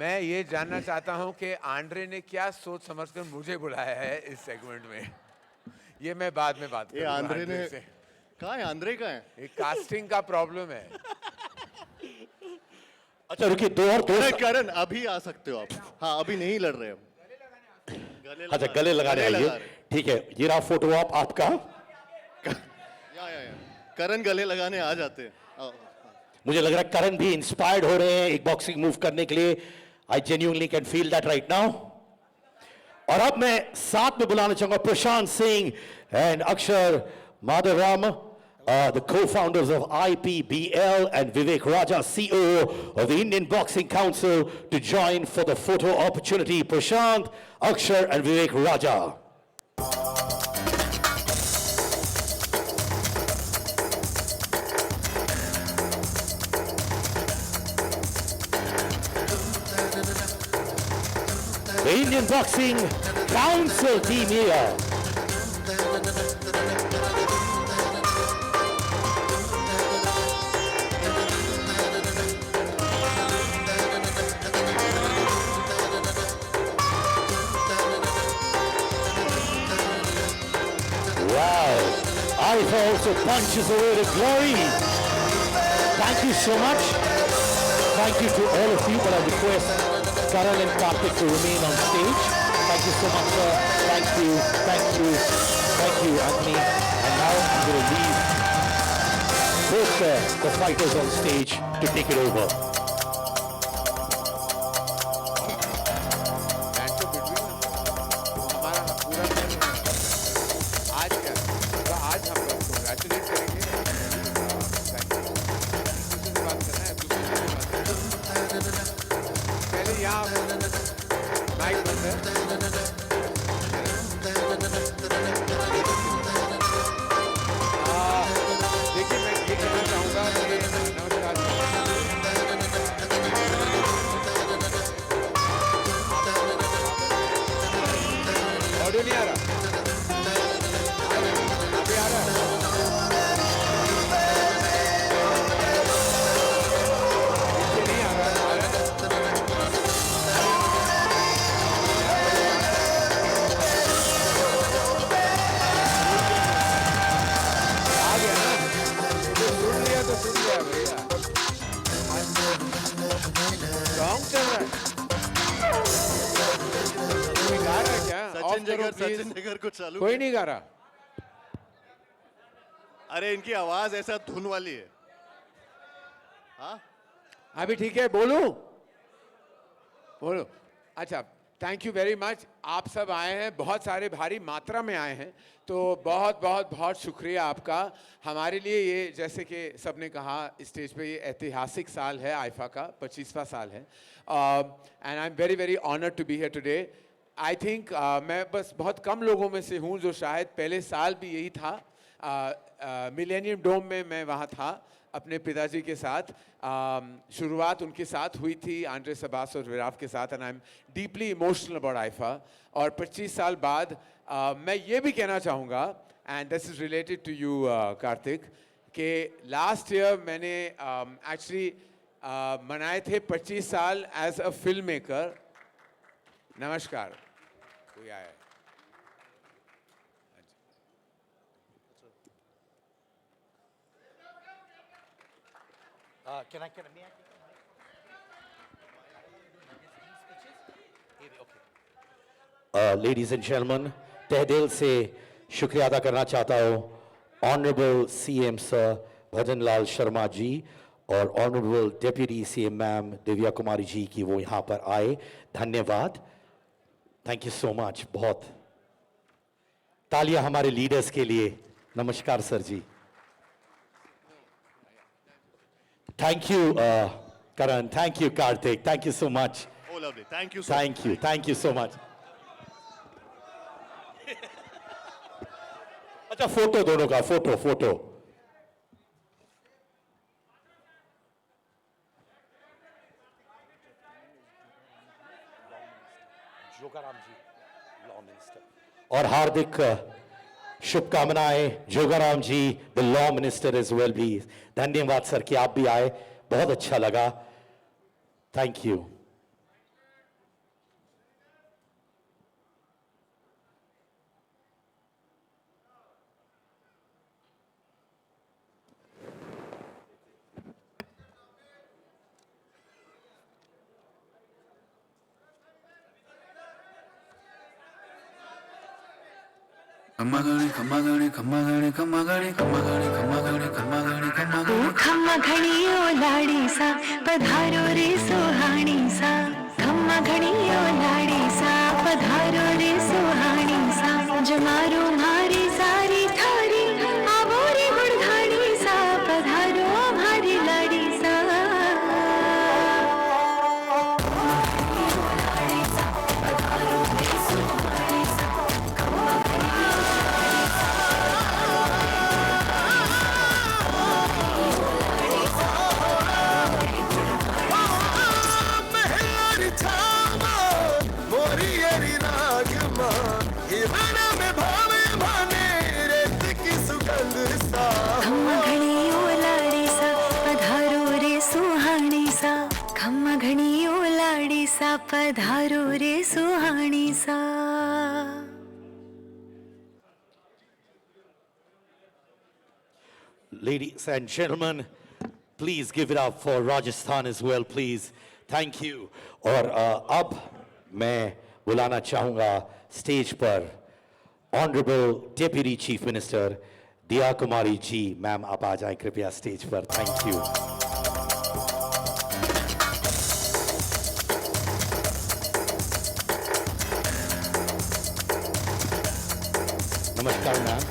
मैं ये जानना चाहता हूँ कि आंड्रे ने क्या सोच समझकर मुझे बुलाया है इस सेगमेंट में. ये मैं बाद में बात ये करूँगा आंद्रे ने. से. कहाँ है आंद्रे कहाँ है? एक कास्टिंग का प्रॉब्लम है. अच्छा रुकिए, दो और अरे करण अभी आ सकते हो आप. हाँ अभी नहीं लड़ रहे हम. अच्छा गले लगाने आइए. ठीक है, ये रहा फोटो आप आपका. या. करण गले लगाने आ जाते हैं. मुझे लग रहा है करण भी इंस्पायर्ड हो रहे हैं एक बॉक्सिंग मूव करने के लिए. I genuinely can feel that right now. और अब मैं साथ में बुलाना चाहूंगा प्रशांत सिंह एंड अक्षर Madhavaram, the co-founders of IPBL, and Vivek Raja, CEO of the Indian Boxing Council, to join for the photo opportunity. Prashant, Akshar and Vivek Raja. the Indian Boxing Council team here. Wow, Aifa also punches away the glory. Thank you so much. Thank you to all of you, but I request Karan and Karthik to remain on stage. Thank you so much, sir. Thank you, Anthony. And now I'm going to leave both the fighters on stage to take it over. कोई नहीं गा रहा। अरे इनकी आवाज ऐसा धुन वाली है। हाँ अभी ठीक है, बोलूं? बोलो। अच्छा, थैंक यू वेरी मच। आप सब आए हैं, बहुत सारे भारी मात्रा में आए हैं, तो बहुत बहुत बहुत शुक्रिया आपका। हमारे लिए ये, जैसे कि सबने कहा स्टेज पे, ये ऐतिहासिक साल है आईफा का, 25वां साल है। And I am very very honoured to be here today. I think मैं बस बहुत कम लोगों में से हूँ जो शायद पहले साल भी यही था, मिलेनियम डोम में मैं वहाँ था अपने पिताजी के साथ। शुरुआत उनके साथ हुई थी, आंड्रेस अब्बास और विराफ के साथ, and I am deeply emotional about IIFA. और 25 साल बाद मैं ये भी कहना चाहूँगा, and this is related to you Kartik, कि लास्ट ईयर मैंने एक्चुअली मनाए थे 25 साल एज अ फिल्म मेकर। नमस्कार, कोई आया है? Ladies and gentlemen, तहे दिल से शुक्रिया अदा करना चाहता हूँ honourable CM sir Bhajan Lal Sharma ji और honourable deputy CM ma'am Divya Kumari ji की वो यहाँ पर आए। धन्यवाद, थैंक यू सो मच। बहुत तालियां हमारे लीडर्स के लिए। नमस्कार sir ji. Thank you Karan, thank you Kartik, thank you so much. Oh, lovely. Thank you so thank you so much. अच्छा, फोटो दोनों का, photo. Jogaram ji, law minister. और हार्दिक शुभकामनाएं Jogaram ji, the law minister as well भी। धन्यवाद सर कि आप भी आए, बहुत अच्छा लगा। Thank you. खम्मा घड़ी ओ लाड़ी सा पधारो रे सुहानी सा, खम्मा घड़ी ओ लाड़ी सा पधारो रे सुहानी सा, जमारो मारी सारी थारी आवो रे गुड़घाड़ी सा, पधारो भारी लाड़ी सा। महल हरियरी राग माँ ये मन में भावे माने रेत की सुगंध सा खम्मा घड़ी ओ लाड़ी सा पधारो रे सुहानी सा खम्मा घड़ी ओ लाड़ी सा पधारो रे सुहानी सा Ladies and gentlemen, please give it up for Rajasthan as well, please. Thank you. और अब मैं बुलाना चाहूँगा स्टेज पर ऑनरेबल डेप्यूटी चीफ मिनिस्टर दिया कुमारी जी. मैम आप आ जाएं कृपया स्टेज पर. Thank you. नमस्कार मैम.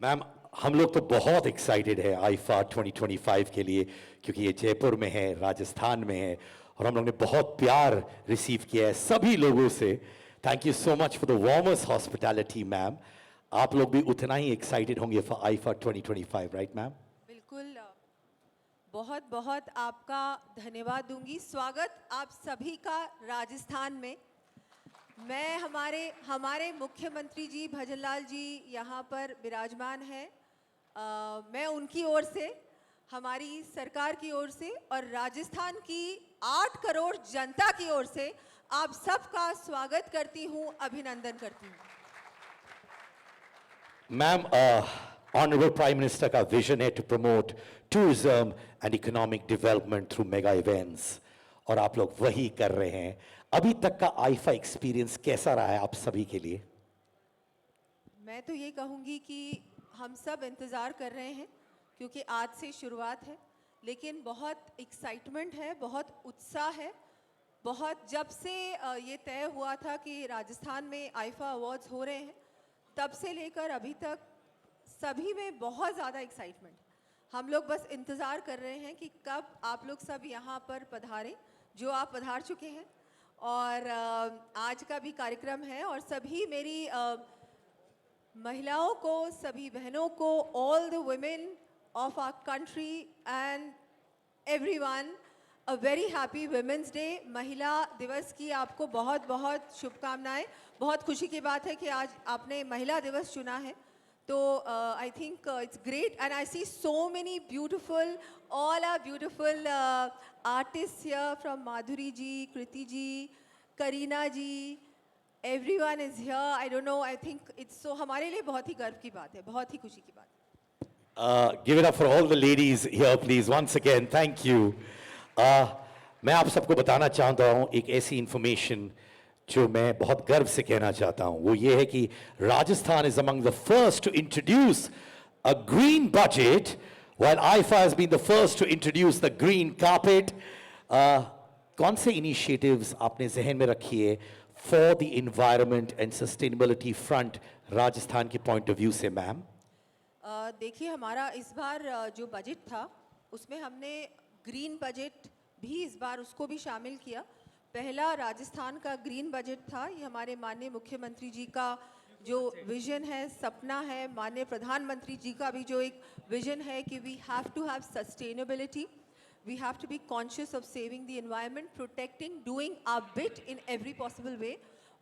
मैम हम लोग तो बहुत एक्साइटेड है आईफा 2025 के लिए क्योंकि ये जयपुर में है, राजस्थान में है और हम लोग ने बहुत प्यार रिसीव किया है सभी लोगों से. Thank you so much for the warmest hospitality ma'am. आप लोग भी उतना ही एक्साइटेड होंगे फॉर आईफा 2025, राइट मैम? बिल्कुल. बहुत बहुत आपका धन्यवाद दूंगी. स्वागत आप सभी का राजस्थान में. मैं हमारे मुख्यमंत्री जी भजनलाल जी यहाँ पर विराजमान हैं. मैं उनकी ओर से, हमारी सरकार की ओर से और राजस्थान की 8 करोड़ जनता की ओर से आप सबका स्वागत करती हूँ, अभिनंदन करती हूँ. मैम ऑनरेबल प्राइम मिनिस्टर का विजन है to promote tourism and economic development through mega events और आप लोग वही कर रहे हैं. अभी तक का आईफा एक्सपीरियंस कैसा रहा है आप सभी के लिए? मैं तो ये कहूँगी कि हम सब इंतज़ार कर रहे हैं क्योंकि आज से शुरुआत है, लेकिन बहुत एक्साइटमेंट है, बहुत उत्साह है. बहुत जब से ये तय हुआ था कि राजस्थान में आईफा अवार्ड्स हो रहे हैं तब से लेकर अभी तक सभी में बहुत ज़्यादा एक्साइटमेंट. हम लोग बस इंतज़ार कर रहे हैं कि कब आप लोग सब यहाँ पर पधारें, जो आप पधार चुके हैं. और आज का भी कार्यक्रम है और सभी मेरी महिलाओं को, सभी बहनों को, all the women of our country and everyone a very happy women's day. महिला दिवस की आपको बहुत बहुत शुभकामनाएं. बहुत खुशी की बात है कि आज आपने महिला दिवस चुना है. तो I think it's great and I see so many beautiful, all our beautiful artists here from Madhuri ji, Kriti ji, Karina ji, everyone is here. I don't know, I think it's so, हमारे लिए बहुत ही गर्व की बात है, बहुत ही खुशी की बात है. Give it up for all the ladies here please once again. Thank you. मैं आप सबको बताना चाहता हूँ एक ऐसी इंफॉर्मेशन जो मैं बहुत गर्व से कहना चाहता हूँ. वो ये है कि Rajasthan is among the first to introduce a green budget while IFA has been the first to introduce the green carpet. कौन से initiatives आपने जहन में रखी है for the environment and sustainability front Rajasthan के point of view से मैम? देखिए हमारा इस बार जो बजट था उसमें हमने ग्रीन बजट भी इस बार उसको भी शामिल किया. पहला राजस्थान का ग्रीन बजट था. ये हमारे माननीय मुख्यमंत्री जी का जो विजन है, सपना है, माननीय प्रधानमंत्री जी का भी जो एक विजन है कि we have to have sustainability, we have to be conscious of saving the environment, protecting, doing our bit in every possible way.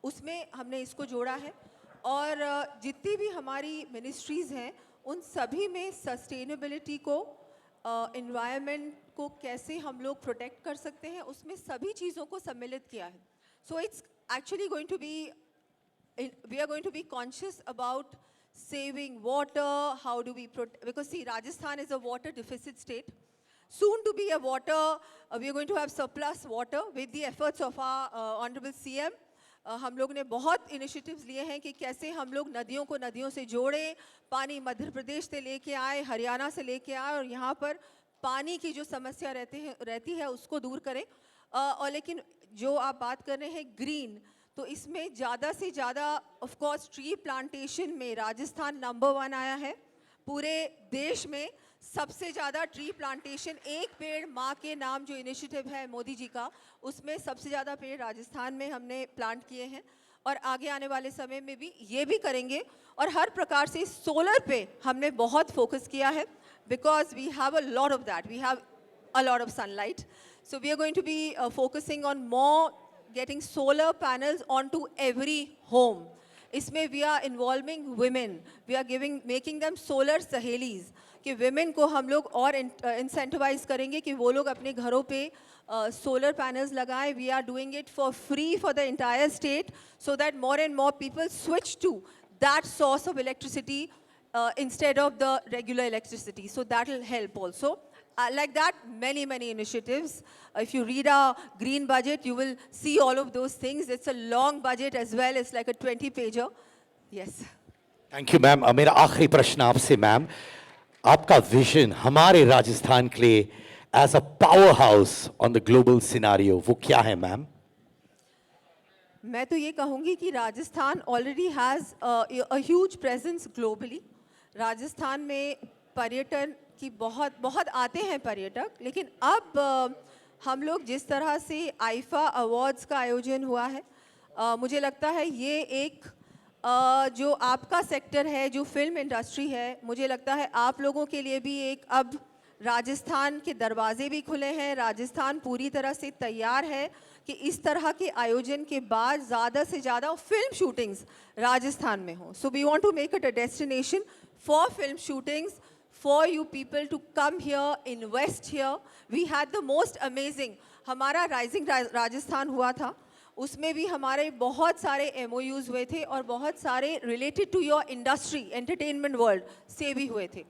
उसमें हमने इसको जोड़ा है. और जितनी भी हमारी मिनिस्ट्रीज़ हैं उन सभी में सस्टेनेबिलिटी को, एनवायरनमेंट को कैसे हम लोग प्रोटेक्ट कर सकते हैं, उसमें सभी चीज़ों को सम्मिलित किया है. So it's actually going to be, we are going to be conscious about saving water, how do we protect, because see Rajasthan is a water deficit state, soon to be a water, we are going to have surplus water with the efforts of our honorable CM. हम लोग ने बहुत initiatives लिए हैं कि कैसे हम लोग नदियों को नदियों से जोड़ें, पानी मध्य प्रदेश से लेके आए, हरियाणा से लेके आए और यहाँ पर पानी की जो समस्या रहती है उसको दूर करें. और लेकिन जो आप बात कर रहे हैं ग्रीन, तो इसमें ज़्यादा से ज़्यादा ऑफ कोर्स ट्री प्लांटेशन में राजस्थान नंबर 1 आया है. पूरे देश में सबसे ज़्यादा ट्री प्लांटेशन, एक पेड़ माँ के नाम जो इनिशिएटिव है मोदी जी का, उसमें सबसे ज़्यादा पेड़ राजस्थान में हमने प्लांट किए हैं और आगे आने वाले समय में भी ये भी करेंगे. और हर प्रकार से सोलर पे हमने बहुत फोकस किया है because we have a lot of that, we have a lot of sunlight. So we are going to be focusing on more getting solar panels onto every home. इसमें we are involving women. We are making them solar सहेलीज कि women को हम लोग और incentivize करेंगे कि वो लोग अपने घरों पे solar panels लगाएं. We are doing it for free for the entire state so that more and more people switch to that source of electricity instead of the regular electricity. So that will help also. Like that, many initiatives. If you read our green budget, you will see all of those things. It's a long budget as well. It's like a 20-pager. Yes. Thank you ma'am. मेरा आखिरी प्रश्न आपसे ma'am, आपका vision हमारे राजस्थान के लिए as a power house on the global scenario वो क्या है मैम? मैं तो ये कहूँगी कि Rajasthan already has a huge presence globally. Rajasthan में पर्यटन की बहुत आते हैं पर्यटक, लेकिन अब हम लोग जिस तरह से आईफा अवार्ड्स का आयोजन हुआ है, मुझे लगता है ये एक जो आपका सेक्टर है, जो फिल्म इंडस्ट्री है, मुझे लगता है आप लोगों के लिए भी एक अब राजस्थान के दरवाजे भी खुले हैं. राजस्थान पूरी तरह से तैयार है कि इस तरह के आयोजन के बाद ज़्यादा से ज़्यादा फिल्म शूटिंग्स राजस्थान में हो. So we want to make it a destination for film shootings, for you people to come here, invest here. We had the most amazing, हमारा राइजिंग राजस्थान हुआ था, उसमें भी हमारे बहुत सारे MOUs हुए थे और बहुत सारे related to your industry, entertainment world से भी हुए थे.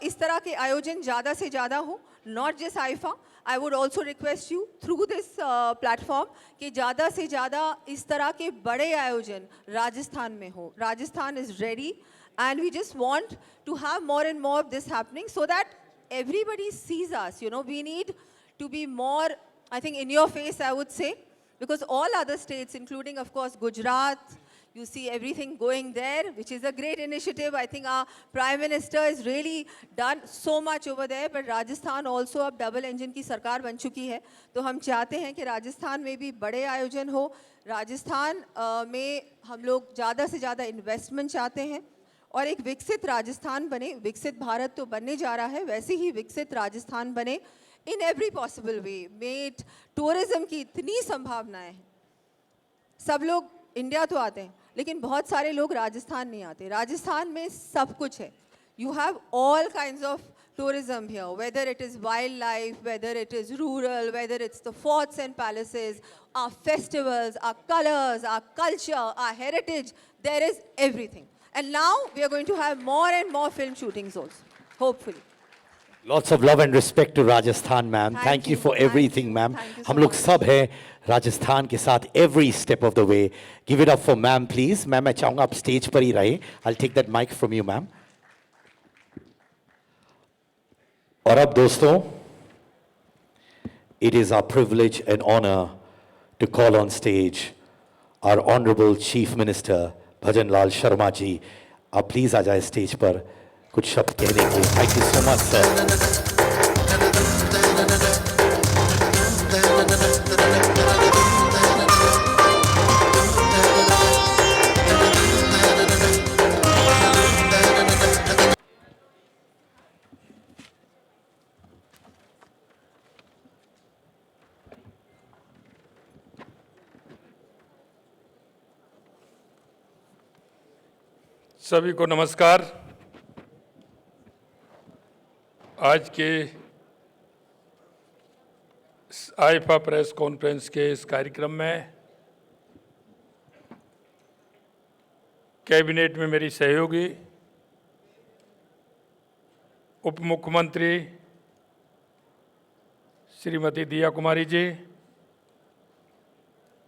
इस तरह के आयोजन ज़्यादा से ज़्यादा हो, not just IFA. I would also request you through this platform कि ज़्यादा से ज़्यादा इस तरह के बड़े आयोजन राजस्थान में हो. Rajasthan is ready. And we just want to have more and more of this happening so that everybody sees us. You know, we need to be more, I think, in your face, I would say, because all other states, including, of course, Gujarat, you see everything going there, which is a great initiative. I think our Prime Minister has really done so much over there, but Rajasthan also अब double engine की सरकार बन चुकी है. तो हम चाहते हैं कि राजस्थान में भी बड़े आयोजन हो. राजस्थान में हम लोग ज़्यादा से ज़्यादा इन्वेस्टमेंट चाहते हैं और एक विकसित राजस्थान बने. विकसित भारत तो बनने जा रहा है, वैसे ही विकसित राजस्थान बने इन एवरी पॉसिबल वे. मेट टूरिज्म की इतनी संभावनाएं हैं. सब लोग इंडिया तो आते हैं, लेकिन बहुत सारे लोग राजस्थान नहीं आते. राजस्थान में सब कुछ है. You have all kinds of tourism here, whether it is wildlife, whether it is rural, whether it's the forts and palaces, our festivals, our colors, our culture, our heritage, there is everything. And now we are going to have more and more film shootings also, hopefully. Lots of love and respect to Rajasthan, ma'am. Thank you for everything, ma'am. हम लोग सब हैं राजस्थान के साथ every step of the way. Give it up for ma'am, please. Ma'am, मैं चाहूँगा आप stage पर ही रहे. I'll take that mic from you, ma'am. और अब दोस्तों, it is our privilege and honor to call on stage our Honorable Chief Minister भजन लाल शर्मा जी. आप please आ जाए स्टेज पर कुछ शब्द कहने के लिए. Thank you so much sir. सभी को नमस्कार. आज के आईफा प्रेस कॉन्फ्रेंस के इस कार्यक्रम में कैबिनेट में मेरी सहयोगी उप मुख्यमंत्री श्रीमती दिया कुमारी जी,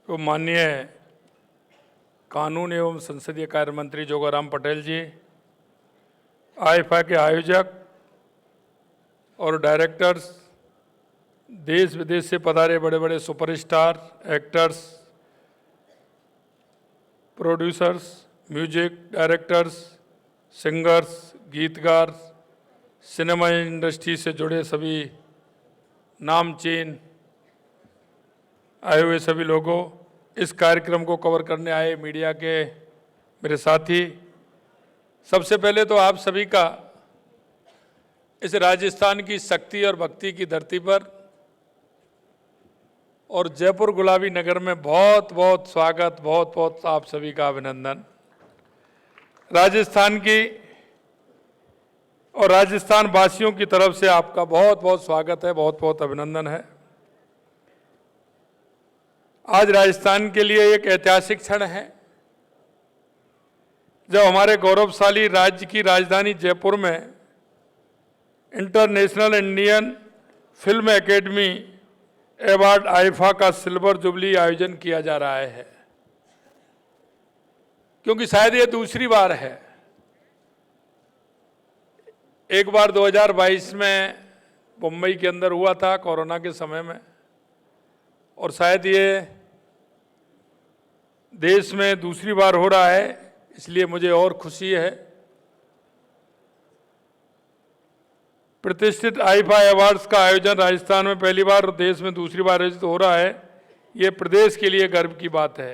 तो माननीय कानून एवं संसदीय कार्य मंत्री जोगाराम पटेल जी, आईफा के आयोजक और डायरेक्टर्स, देश विदेश से पधारे बड़े बड़े superstar, actors, producers, music directors, singers, गीतकार, सिनेमा इंडस्ट्री से जुड़े सभी नामचीन आए हुए सभी लोगों, इस कार्यक्रम को कवर करने आए मीडिया के मेरे साथी, सबसे पहले तो आप सभी का इस राजस्थान की शक्ति और भक्ति की धरती पर और जयपुर गुलाबी नगर में बहुत बहुत स्वागत, बहुत बहुत आप सभी का अभिनंदन। राजस्थान की और राजस्थान वासियों की तरफ से आपका बहुत बहुत स्वागत है, बहुत बहुत अभिनंदन है। आज राजस्थान के लिए एक ऐतिहासिक क्षण है जब हमारे गौरवशाली राज्य की राजधानी जयपुर में international Indian film academy award IIFA का सिल्वर जुबली आयोजन किया जा रहा है, क्योंकि शायद ये दूसरी बार है। एक बार 2022 में मुंबई के अंदर हुआ था कोरोना के समय में, और शायद ये देश में दूसरी बार हो रहा है, इसलिए मुझे और खुशी है। प्रतिष्ठित आईफा अवार्ड्स का आयोजन राजस्थान में पहली बार और देश में दूसरी बार आयोजित हो रहा है, ये प्रदेश के लिए गर्व की बात है।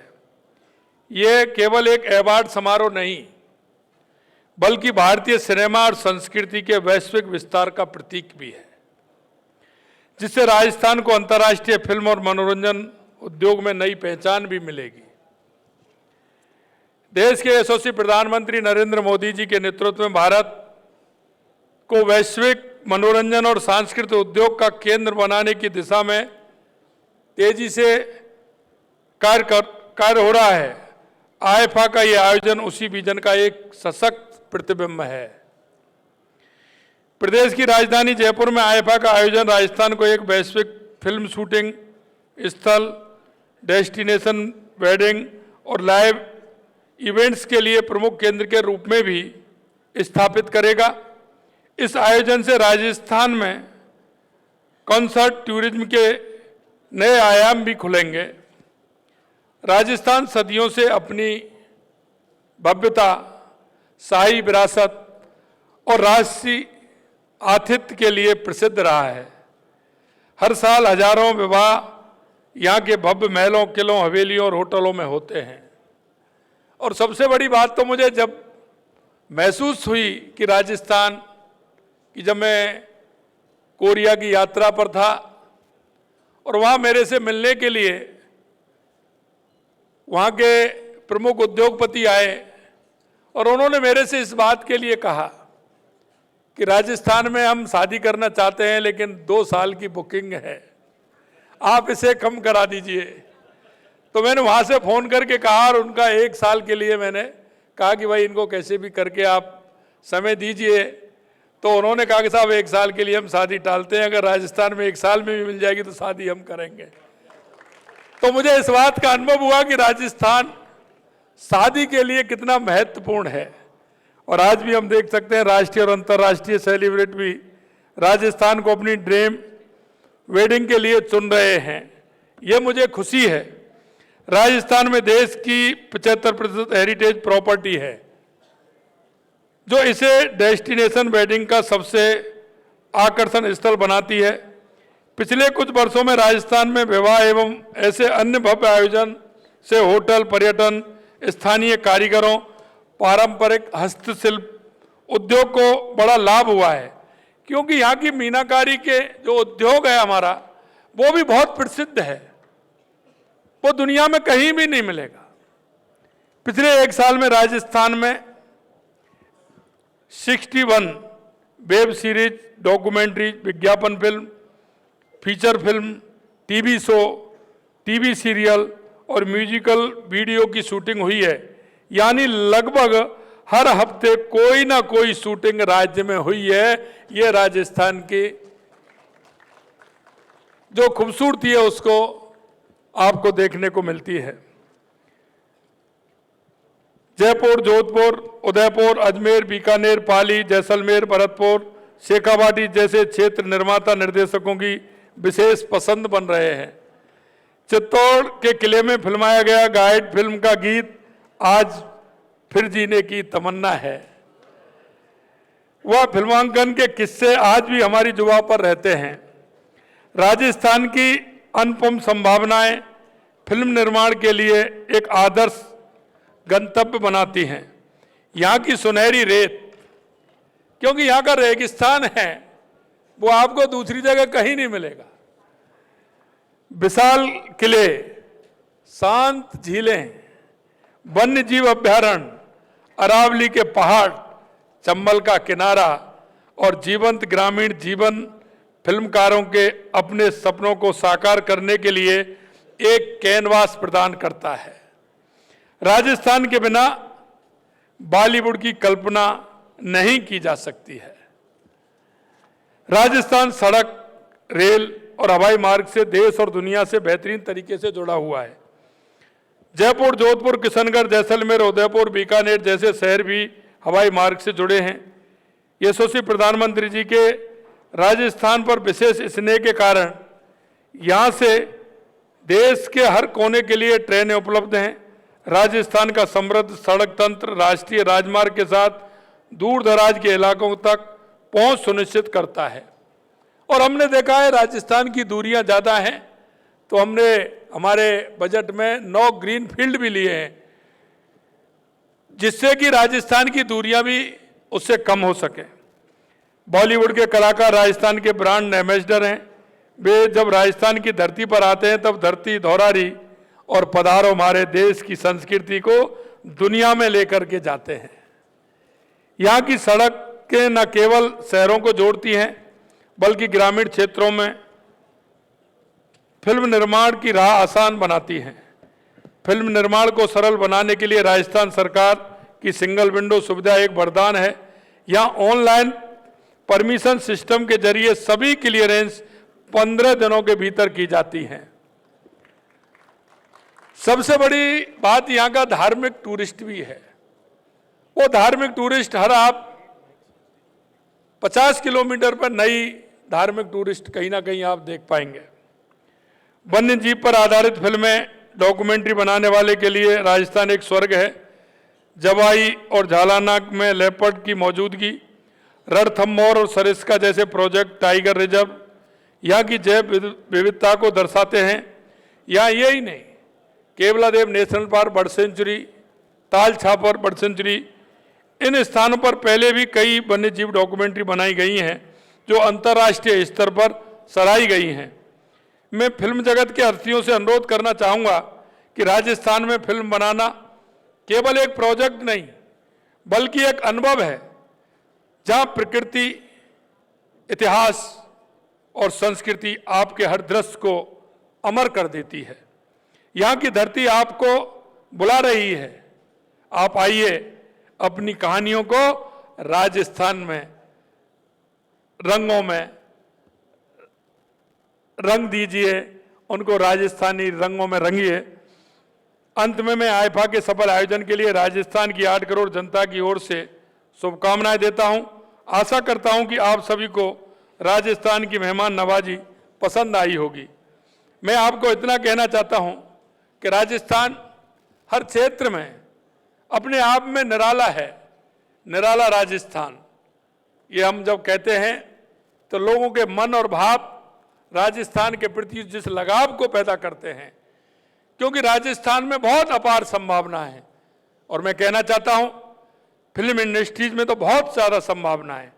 ये केवल एक अवार्ड समारोह नहीं, बल्कि भारतीय सिनेमा और संस्कृति के वैश्विक विस्तार का प्रतीक भी है, जिससे राजस्थान को अंतर्राष्ट्रीय फिल्म और मनोरंजन उद्योग में नई पहचान भी मिलेगी। देश के यशस्वी प्रधानमंत्री नरेंद्र मोदी जी के नेतृत्व में भारत को वैश्विक मनोरंजन और सांस्कृतिक उद्योग का केंद्र बनाने की दिशा में तेजी से कार्य हो रहा है। आईफा का ये आयोजन उसी विजन का एक सशक्त प्रतिबिंब है। प्रदेश की राजधानी जयपुर में आईफा का आयोजन राजस्थान को एक वैश्विक फिल्म शूटिंग स्थल, डेस्टिनेशन वेडिंग और लाइव इवेंट्स के लिए प्रमुख केंद्र के रूप में भी स्थापित करेगा। इस आयोजन से राजस्थान में कॉन्सर्ट टूरिज्म के नए आयाम भी खुलेंगे। राजस्थान सदियों से अपनी भव्यता, शाही विरासत और राष्ट्रीय आतिथ्य के लिए प्रसिद्ध रहा है। हर साल हजारों विवाह यहाँ के भव्य महलों, किलों, हवेलियों और होटलों में होते हैं। और सबसे बड़ी बात तो मुझे जब महसूस हुई कि राजस्थान कि जब मैं कोरिया की यात्रा पर था और वहाँ मेरे से मिलने के लिए वहाँ के प्रमुख उद्योगपति आए और उन्होंने मेरे से इस बात के लिए कहा कि राजस्थान में हम शादी करना चाहते हैं, लेकिन 2 साल की बुकिंग है, आप इसे कम करा दीजिए। तो मैंने वहाँ से फ़ोन करके कहा और उनका 1 साल के लिए मैंने कहा कि भाई इनको कैसे भी करके आप समय दीजिए। तो उन्होंने कहा कि साहब 1 साल के लिए हम शादी टालते हैं, अगर राजस्थान में 1 साल में भी मिल जाएगी तो शादी हम करेंगे। तो मुझे इस बात का अनुभव हुआ कि राजस्थान शादी के लिए कितना महत्वपूर्ण है। और आज भी हम देख सकते हैं राष्ट्रीय और अंतर्राष्ट्रीय सेलिब्रिटी भी राजस्थान को अपनी ड्रीम वेडिंग के लिए चुन रहे हैं। ये मुझे खुशी है। राजस्थान में देश की 75% हेरिटेज प्रॉपर्टी है, जो इसे डेस्टिनेशन वेडिंग का सबसे आकर्षण स्थल बनाती है। पिछले कुछ वर्षों में राजस्थान में विवाह एवं ऐसे अन्य भव्य आयोजन से होटल, पर्यटन, स्थानीय कारीगरों, पारंपरिक हस्तशिल्प उद्योग को बड़ा लाभ हुआ है, क्योंकि यहाँ की मीनाकारी के जो उद्योग है हमारा, वो भी बहुत प्रसिद्ध है, वो दुनिया में कहीं भी नहीं मिलेगा। पिछले 1 साल में राजस्थान में 61 वेब सीरीज, डॉक्यूमेंट्री, विज्ञापन film, feature film, TV show, TV serial और म्यूजिकल वीडियो की शूटिंग हुई है। यानी लगभग हर हफ्ते कोई ना कोई शूटिंग राज्य में हुई है। ये राजस्थान की जो खूबसूरती है उसको आपको देखने को मिलती है। जयपुर, जोधपुर, उदयपुर, अजमेर, बीकानेर, पाली, जैसलमेर, भरतपुर, शेखावाटी जैसे क्षेत्र निर्माता निर्देशकों की विशेष पसंद बन रहे हैं। चित्तौड़ के किले में फिल्माया गया गाइड फिल्म का गीत आज फिर जीने की तमन्ना है। वह फिल्मांकन के किस्से आज भी हमारी जुबां पर रहते हैं। राजस्थान की अनुपम संभावनाएं फिल्म निर्माण के लिए एक आदर्श गंतव्य बनाती हैं। यहाँ की सुनहरी रेत, क्योंकि यहाँ का रेगिस्तान है, वो आपको दूसरी जगह कहीं नहीं मिलेगा। विशाल किले, शांत झीलें, वन्य जीव अभ्यारण्य, अरावली के पहाड़, चंबल का किनारा और जीवंत ग्रामीण जीवन फिल्मकारों के अपने सपनों को साकार करने के लिए एक कैनवास प्रदान करता है। राजस्थान के बिना बॉलीवुड की कल्पना नहीं की जा सकती है। राजस्थान सड़क, रेल और हवाई मार्ग से देश और दुनिया से बेहतरीन तरीके से जुड़ा हुआ है। जयपुर, जोधपुर, किशनगढ़, जैसलमेर, उदयपुर, बीकानेर जैसे शहर भी हवाई मार्ग से जुड़े हैं। यशस्वी प्रधानमंत्री जी के राजस्थान पर विशेष स्नेह के कारण यहाँ से देश के हर कोने के लिए ट्रेनें उपलब्ध हैं। राजस्थान का समृद्ध सड़क तंत्र राष्ट्रीय राजमार्ग के साथ दूर दराज के इलाकों तक पहुंच सुनिश्चित करता है। और हमने देखा है राजस्थान की दूरियां ज़्यादा हैं, तो हमने हमारे बजट में 9 ग्रीन फील्ड भी लिए हैं, जिससे कि राजस्थान की दूरियां भी उससे कम हो सके। बॉलीवुड के कलाकार राजस्थान के ब्रांड एम्बेसडर हैं। वे जब राजस्थान की धरती पर आते हैं तब धरती दोहरारी और पधारो हमारे देश की संस्कृति को दुनिया में लेकर के जाते हैं। यहाँ की सड़कें न केवल शहरों को जोड़ती हैं बल्कि ग्रामीण क्षेत्रों में फिल्म निर्माण की राह आसान बनाती हैं। फिल्म निर्माण को सरल बनाने के लिए राजस्थान सरकार की सिंगल विंडो सुविधा एक वरदान है। यहाँ ऑनलाइन परमिशन सिस्टम के जरिए सभी क्लियरेंस 15 दिनों के भीतर की जाती हैं। सबसे बड़ी बात यहाँ का धार्मिक टूरिस्ट भी है। वो धार्मिक टूरिस्ट हर आप 50 किलोमीटर पर नई धार्मिक टूरिस्ट कहीं ना कहीं आप देख पाएंगे। वन्य जीव पर आधारित फिल्में, डॉक्यूमेंट्री बनाने वाले के लिए राजस्थान एक स्वर्ग है। जवाई और झालानाक में लेपर्ड की मौजूदगी, रणथंभौर और सरिस्का जैसे प्रोजेक्ट टाइगर रिजर्व यहाँ की जैव विविधता को दर्शाते हैं। यहाँ यही नहीं, Keoladeo national park bird sanctuary, Tal Chhapar bird sanctuary, इन स्थानों पर पहले भी कई वन्य जीव डॉक्यूमेंट्री बनाई गई हैं जो अंतर्राष्ट्रीय स्तर पर सराही गई हैं। मैं फिल्म जगत के हस्तियों से अनुरोध करना चाहूँगा कि राजस्थान में फिल्म बनाना केवल एक प्रोजेक्ट नहीं बल्कि एक अनुभव है, जहाँ प्रकृति, इतिहास और संस्कृति आपके हर दृश्य को अमर कर देती है। यहाँ की धरती आपको बुला रही है। आप आइए, अपनी कहानियों को राजस्थान में रंगों में रंग दीजिए, उनको राजस्थानी रंगों में रंगिए। अंत में मैं आईफा के सफल आयोजन के लिए राजस्थान की 8 करोड़ जनता की ओर से शुभकामनाएं देता हूं। आशा करता हूं कि आप सभी को राजस्थान की मेहमान नवाजी पसंद आई होगी। मैं आपको इतना कहना चाहता हूं कि राजस्थान हर क्षेत्र में अपने आप में निराला है। निराला राजस्थान, ये हम जब कहते हैं तो लोगों के मन और भाव राजस्थान के प्रति जिस लगाव को पैदा करते हैं, क्योंकि राजस्थान में बहुत अपार संभावना है। और मैं कहना चाहता हूं फिल्म इंडस्ट्रीज में तो बहुत ज़्यादा संभावना है।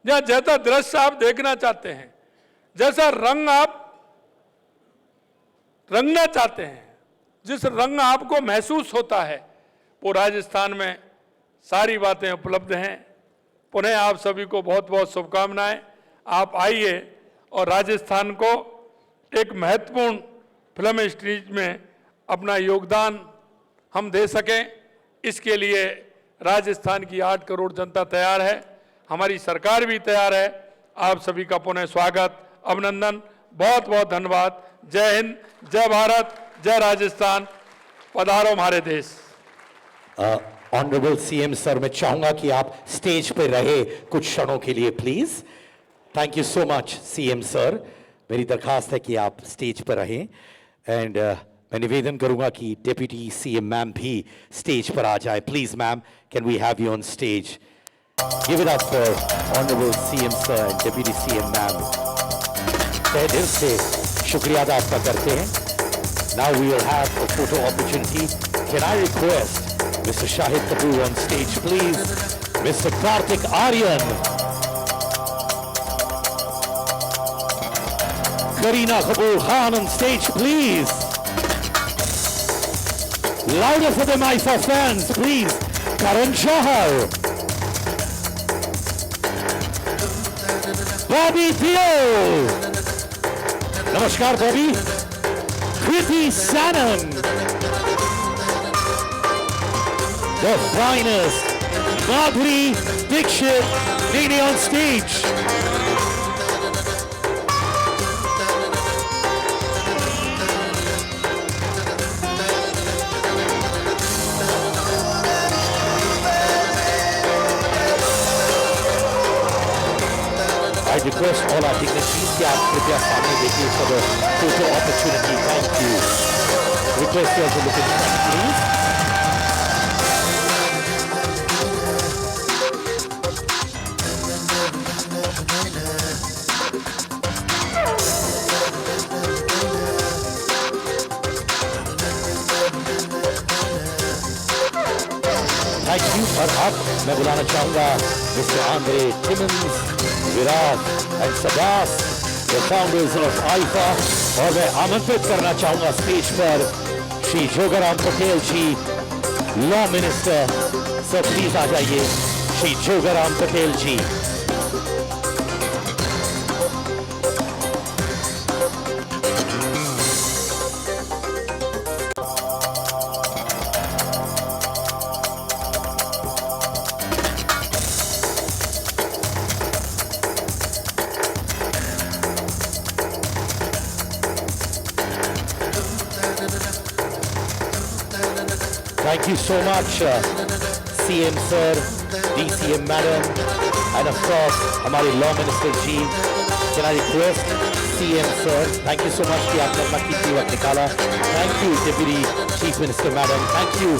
जहाँ जैसा दृश्य आप देखना चाहते हैं, जैसा रंग आप रंगना चाहते हैं, जिस रंग आपको महसूस होता है, वो राजस्थान में सारी बातें उपलब्ध हैं। पुनः आप सभी को बहुत बहुत शुभकामनाएं। आप आइए और राजस्थान को एक महत्वपूर्ण फिल्म इंडस्ट्रीज में अपना योगदान हम दे सकें, इसके लिए राजस्थान की 8 करोड़ जनता तैयार है, हमारी सरकार भी तैयार है। आप सभी का पुनः स्वागत, अभिनंदन, बहुत बहुत धन्यवाद। जय हिंद, जय भारत, जय राजस्थान, पधारो हमारे देश। ऑनरेबल सीएम सर, मैं चाहूंगा कि आप स्टेज पे रहे कुछ क्षणों के लिए please. Thank you so much CM sir. मेरी दरखास्त है कि आप स्टेज पर रहें एंड मैं निवेदन करूंगा कि डिप्टी सीएम मैम भी स्टेज पर आ जाए। Please ma'am, can we have you on stage? Give it up for honourable CM sir and deputy CM ma'am. तहे दिल से शुक्रिया अदा आपका करते हैं। Now we will have a photo opportunity. Can I request Mr. Shahid Kapoor on stage, please. Mr. Karthik Aryan. Kareena Kapoor Khan on stage, please. Louder for the Aifa fans, please. Karan Johar. Bobby Deol. Namaskar, Bobby. Kriti Sanon. The finest. Madhuri Dixit, lady on stage. I request all our dignitaries कि आप कृपया सामने देखिए for the photo opportunity. Thank you. Request you all to look in front, please. Thank you. और अब मैं बुलाना चाहूँगा Mr. Andre Timmons, Virat and Sabas, the founders of AIFA, और मैं आमंत्रित करना चाहूँगा स्टेज पर श्री जोगाराम पटेल जी, लॉ मिनिस्टर. सर प्लीज आ जाइए, श्री जोगाराम पटेल जी. Thank you so much, CM sir, DCM madam, and of course, हमारे law minister ji. Can I request CM sir? Thank you so much कि आपने अपना कीमती वक्त निकाला. Thank you, Deputy Chief Minister madam. Thank you,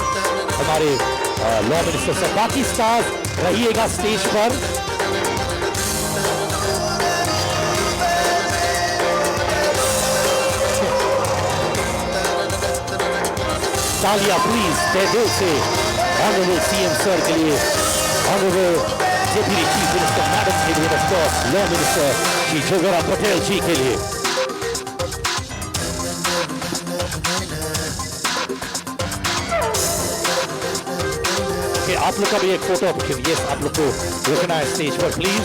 हमारे law minister sir. बाकी stars रहिएगा stage पर. तालियां प्लीज तहे दिल से ऑनरेबल सीएम सर के लिए, honourable deputy chief minister madam के लिए, of course law minister Shri Jogaram Patel ji के लिए. आप लोग का भी एक फोटो ऑप्शन. यस, आप लोग को रुकना है स्टेज पर please.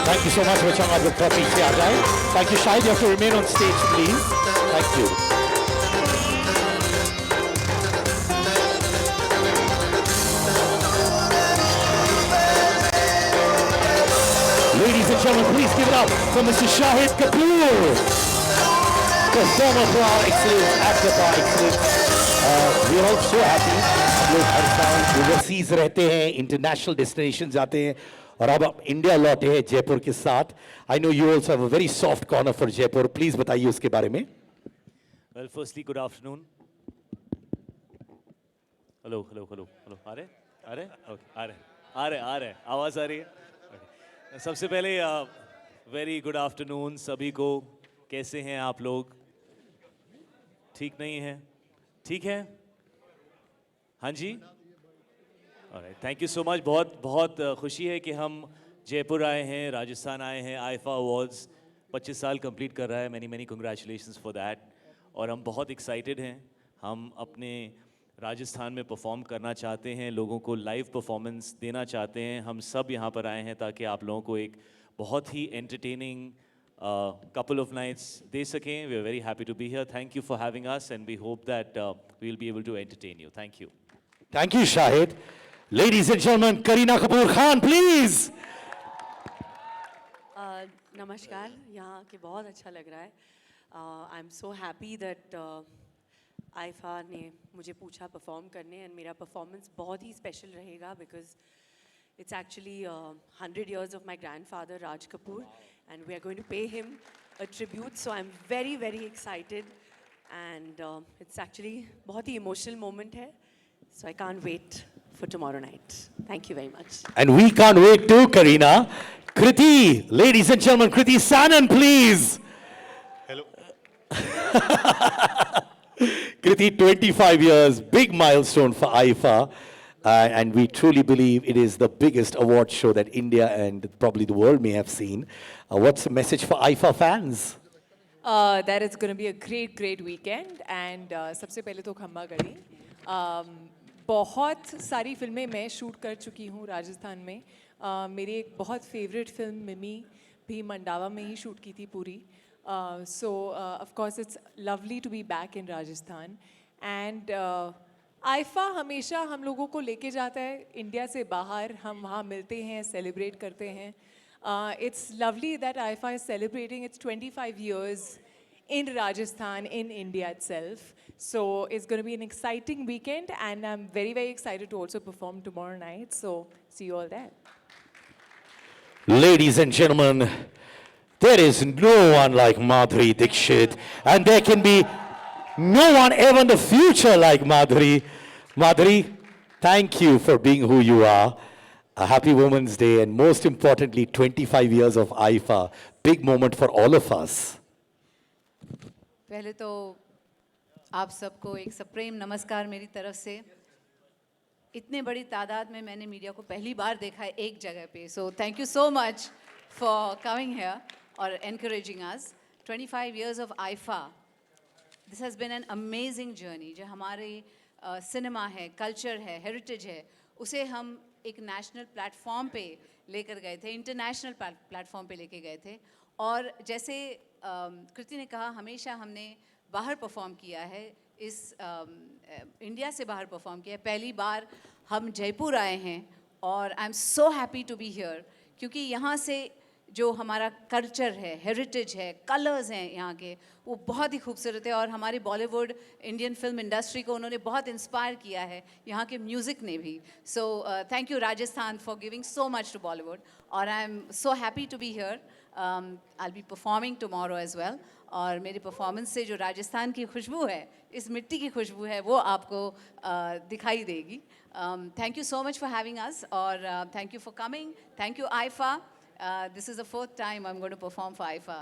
Thank you so much, मैं चाहूँगा आप लोग थोड़ा पीछे आ जाए. Thank you, Shahid, you have to remain on stage, please. Thank you. Ladies and gentlemen, please give it up for Mr. Shahid Kapoor, performer par excellence, actor par excellence. We are all so happy. हम लोग हर साल overseas रहते हैं, international destinations जाते हैं, और अब आप इंडिया लौटे हैं जयपुर के साथ. I know you also have a very soft corner for Jaipur. Please बताइए उसके बारे में. Well, firstly good afternoon. Hello hello hello hello. आ रहे ओके, आ रहे आवाज़ आ रही है. सबसे पहले वेरी गुड आफ्टरनून सभी को. कैसे हैं आप लोग? ठीक नहीं है? ठीक है, हाँ जी. Thank you so much. बहुत खुशी है कि हम जयपुर आए हैं, राजस्थान आए हैं. आईफा अवार्ड्स 25 साल कंप्लीट कर रहा है. Many congratulations for that. और हम बहुत एक्साइटेड हैं. हम अपने राजस्थान में परफॉर्म करना चाहते हैं, लोगों को लाइव परफॉर्मेंस देना चाहते हैं. हम सब यहाँ पर आए हैं ताकि आप लोगों को एक बहुत ही एंटरटेनिंग couple of nights दे सकें. We are very happy to be here. Thank you for having us and we hope that we will be able to entertain you. Thank you. Thank you Shahid. Ladies and gentlemen, Kareena Kapoor Khan, please. नमस्कार. यहाँ के बहुत अच्छा लग रहा है. आई am so happy that IIFA ने मुझे पूछा परफॉर्म करने, एंड मेरा परफॉर्मेंस बहुत ही स्पेशल रहेगा because it's actually 100 years of my grandfather Raj Kapoor, and we are going to pay him a tribute. So I'm very, very excited. And it's actually बहुत ही emotional moment है. So I can't wait for tomorrow night. Thank you very much. And we can't wait too, Karina. Kriti, ladies and gentlemen, Kriti Sanan, please. Hello. Kriti, 25 years, big milestone for IFA. And we truly believe it is the biggest award show that India and probably the world may have seen. What's the message for IFA fans? That it's going to be a great, great weekend. And सबसे पहले तो खम्मा गढ़ी. बहुत सारी फिल्में मैं shoot कर चुकी हूँ राजस्थान में. मेरी एक बहुत फेवरेट फिल्म मिमी भी मंडावा में ही शूट की थी पूरी. So of course it's lovely to be back in Rajasthan. And IIFA हमेशा हम लोगों को लेके जाता है इंडिया से बाहर. हम वहाँ मिलते हैं, सेलिब्रेट करते हैं. It's lovely that IFA is celebrating its 25 years in Rajasthan, in India itself. So it's going to be an exciting weekend, and I'm very, very excited to also perform tomorrow night. So see you all there. Ladies and gentlemen, there is no one like Madhuri Dixit, and there can be no one ever in the future like Madhuri. Madhuri, thank you for being who you are. A happy Women's Day, and most importantly, 25 years of IFA. Big moment for all of us. पहले तो आप सबको एक सप्रेम नमस्कार मेरी तरफ से. इतने बड़ी तादाद में मैंने मीडिया को पहली बार देखा है एक जगह पे. So thank you so much for coming here or encouraging us. 25 years of IFA. This has been an amazing journey. जो हमारे सिनेमा है, कल्चर है, हेरिटेज है, उसे हम एक नेशनल प्लेटफॉर्म पे लेकर गए थे, इंटरनेशनल प्लेटफॉर्म पे लेके गए थे. और जैसे कृति ने कहा, हमेशा हमने बाहर परफॉर्म किया है, इस इंडिया से बाहर परफॉर्म किया है. पहली बार हम जयपुर आए हैं और I am so happy to be here, क्योंकि यहाँ से जो हमारा कल्चर है, हेरिटेज है, कलर्स हैं यहाँ के, वो बहुत ही खूबसूरत है. और हमारी बॉलीवुड इंडियन फिल्म इंडस्ट्री को उन्होंने बहुत इंस्पायर किया है, यहाँ के म्यूज़िक ने भी. So thank you Rajasthan for giving so much to Bollywood. और I am so happy to be here. I be performing tomorrow as well. और मेरी परफॉर्मेंस से जो राजस्थान की खुशबू है, इस मिट्टी की खुशबू है, वो आपको दिखाई देगी. Thank you so much for having us, और thank you for coming. Thank you IFA. This is the fourth time I'm going to perform for IFA,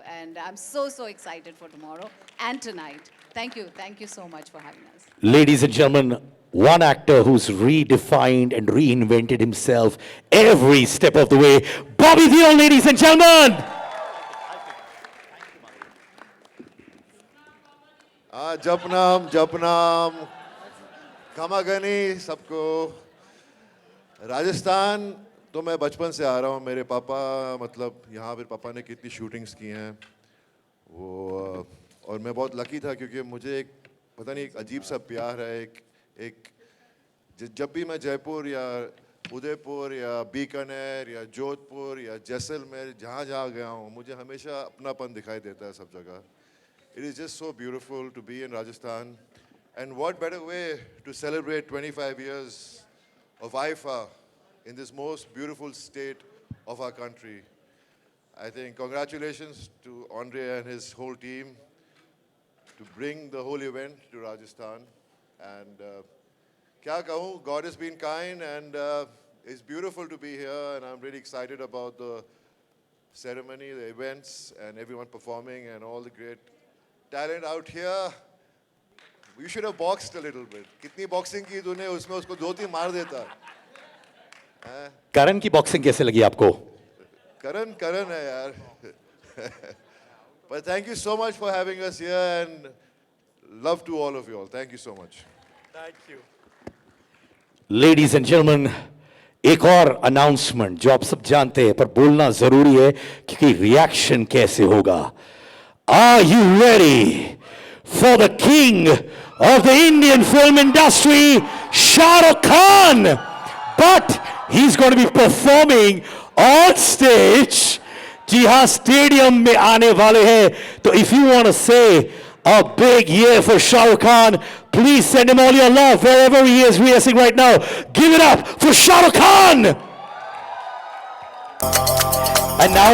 and I'm so excited for tomorrow and tonight. Thank you so much for having us. Ladies and gentlemen, one actor who's redefined and reinvented himself every step of the way, Bobby Deol, ladies and gentlemen. जपनाम खमागनी सबको. राजस्थान तो मैं बचपन से आ रहा हूँ. मेरे पापा, मतलब यहाँ पे पापा ने कितनी शूटिंग्स की हैं वो, और मैं बहुत लकी था क्योंकि मुझे एक पता नहीं एक अजीब सा प्यार है. जब भी मैं जयपुर या उदयपुर या बीकानेर या जोधपुर या जैसलमेर जहाँ गया हूँ, मुझे हमेशा अपनापन दिखाई देता है सब जगह. It is just so beautiful to be in Rajasthan, and what better way to celebrate 25 years of IFA in this most beautiful state of our country. I think congratulations to Andre and his whole team to bring the whole event to Rajasthan. And kya kahun, God has been kind, and it's beautiful to be here, and I'm really excited about the ceremony, the events, and everyone performing, and all the great talent out here. You should have boxed a little bit. कितनी boxing की तूने, उसमें उसको 2-3 मार देता. करण की boxing कैसे लगी आपको? करण है यार. But thank you so much for having us here, and love to all of you all. Thank you so much. Thank you. Ladies and gentlemen, एक और अनाउंसमेंट जो आप सब जानते हैं पर बोलना जरूरी है क्योंकि रिएक्शन कैसे होगा. Are you ready for the king of the Indian film industry, Shah Rukh Khan? But he's going to be performing on stage. जी हाँ, स्टेडियम में आने वाले हैं. तो if you want to say a big year for Shah Rukh Khan, please send him all your love wherever he is rehearsing right now. Give it up for Shah Rukh Khan. And now,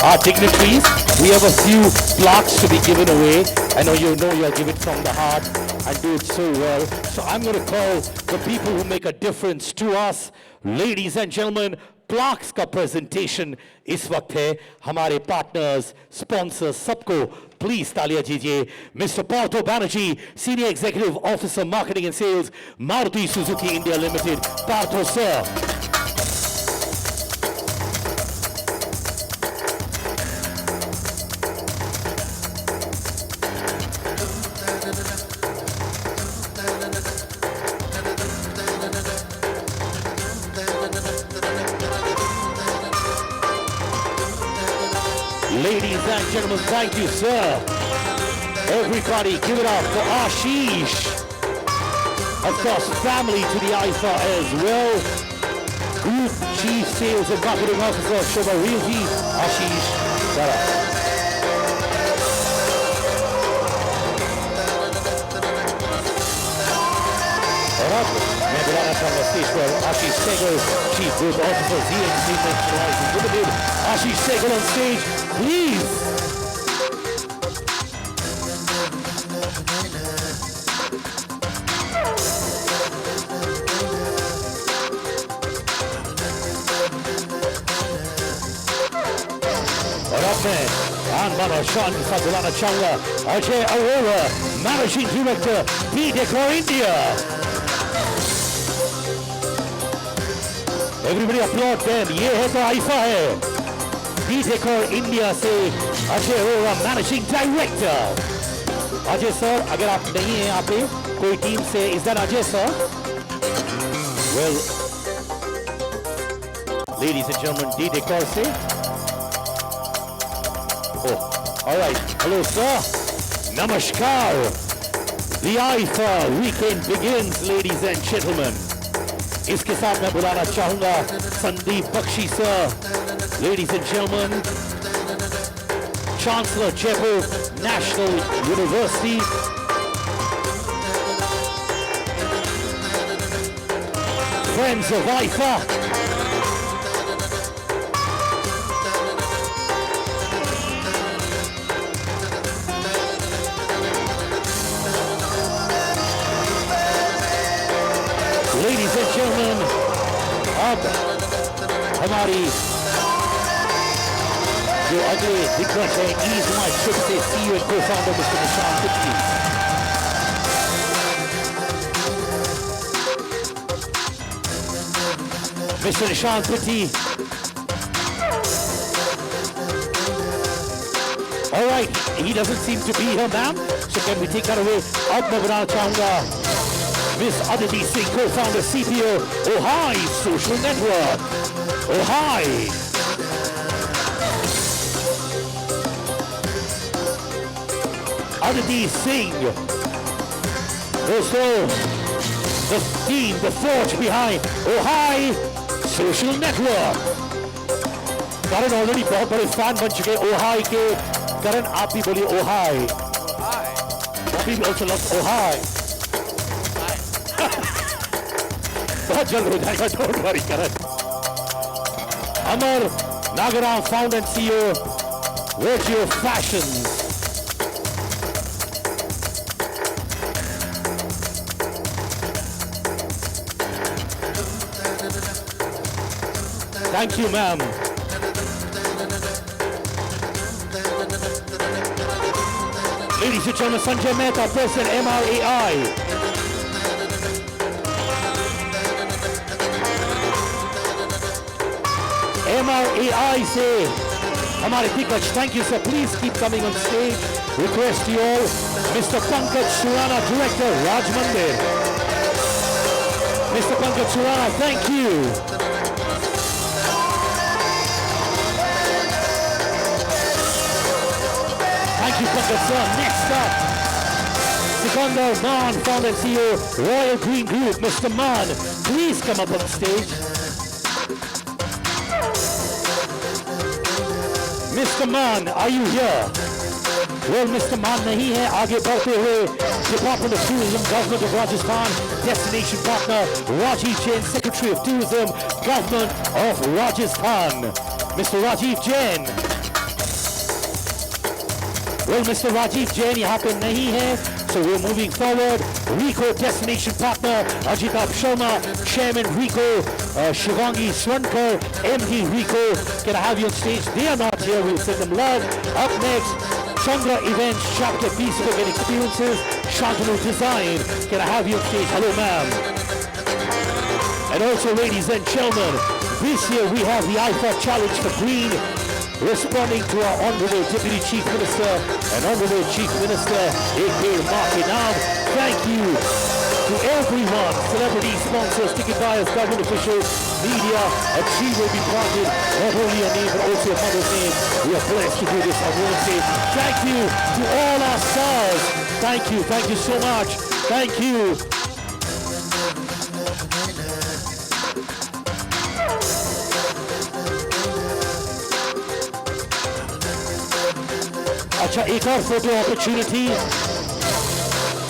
our dignitaries, we have a few plaques to be given away. I know you are giving from the heart and do it so well. So I'm going to call the people who make a difference to us. Ladies and gentlemen, plaques का presentation इस वक्त है. हमारे partners, sponsors, सबको please तालियां दीजिए. Mr. Partho Banerjee, Senior Executive Officer, Marketing and Sales, Maruti Suzuki India Limited. Partho, sir. Ladies and gentlemen, thank you, sir. Everybody, give it up for Ashish. Of course, family to the IFA as well. Group Chief Sales and Marketing Officer, Shobha Realty, Ashish Sara. मैं बुलाना चाहूंगा stage पर आशीष Sehgal, Chief Growth Officer, Z Entertainment Enterprises Limited. Ashish Sehgal on stage, please. और अब मैं आन-बान और शान के साथ बुलाना चाहूंगा Ajay Arora, Managing Director, B-Decor India. Everybody applaud them. ये है तो आइफा है. B-Decor India से Ajay Arora, Managing Director. Ajay sir, अगर आप नहीं हैं यहाँ पे कोई टीम से, is that Ajay sir? Well, ladies and gentlemen, B-Decor से. Oh, all right. Hello, sir. Namaskar. The IFA weekend begins, ladies and gentlemen. इसके साथ मैं बुलाना चाहूंगा Sandeep Bakshi sir, ladies and gentlemen, Chancellor Jaipur National University, friends of IFA, ladies and gentlemen, अब हमारी जो अगले दिग्गज है Ease My Trip से CEO and Co-founder Mr. Nishan Pitti. Mr. Nishan Pitti. All right, he doesn't seem to be here, ma'am. So can we take that away? अब मैं बुलाना चाहूंगा Miss Aditi Singh, co-founder, CPO, Ohai Social Network. Ohai. Aditi Singh. Also, the team, the forge behind Ohai Social Network. Karan already बहुत बड़े fan बन चुके Ohai के. Karan, आप भी बोलिए Ohai. Bobby also loves Ohai. बहुत जल्द हो जाएगा, don't worry Karan. Amar Nagaram, founder and CEO, Virtue Fashions. Thank you, ma'am. Ladies and gentlemen, Sanjay Mehta, President, MRAI. MRAI से हमारे दिग्गज, thank you sir, please keep coming on stage. Request you all, Mr. Pankaj Surana, Director, Raj Mandir. Mr. Pankaj Surana, thank you. Thank you, Pankaj sir. Next up, Sikandar Maan, founder and CEO, Royal Green Group. Mr. Maan, please come up on stage. Mr. Maan, are you here? Well, Mr. Maan नहीं है. आगे बढ़ते हुए Department of Tourism, Government of Rajasthan, Destination Partner, Rajiv Jain, Secretary of Tourism, Government of Rajasthan. Mr. Rajiv Jain. Well, Mr. Rajiv Jain यहाँ पे नहीं है, so we're moving forward. Rico Destination Partner Ajitab Sharma, Chairman Rico, Shivangi Swankar, MD Rico. Can I have you on stage? They are not here. We'll send them love. Up next, Chandra Events Chapter Bespoke and Experiences, Shantanu Design. Can I have you on stage? Hello, ma'am. And also, ladies and gentlemen, this year we have the IFA Challenge for Green, responding to our Honorable Deputy Chief Minister and Honorable Chief Minister A.K. Markinam. Thank you to everyone, celebrities, sponsors, ticket buyers, government officials, media. A tree will be planted, not only your name but also your mother's name. We are blessed to do this on Wednesday. Thank you to all our stars. Thank you so much. Thank you. अच्छा एक और photo opportunity.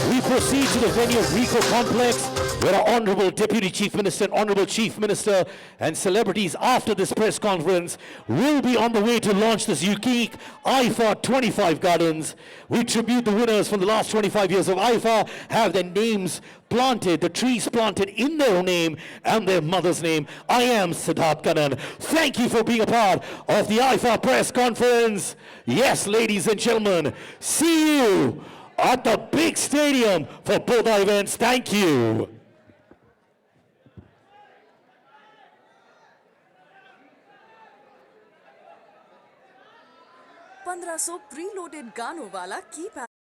We proceed to the venue of Rico Complex, where our Honorable Deputy Chief Minister and Honorable Chief Minister and celebrities after this press conference will be on the way to launch this unique IFA 25 Gardens. We tribute the winners from the last 25 years of IFA, have their names planted, the trees planted in their name and their mother's name. I am Siddharth Kannan. Thank you for being a part of the IFA press conference. Yes, ladies and gentlemen, see you at the big stadium for both our events. Thank you. $1500 pre loaded गानों वाला keypad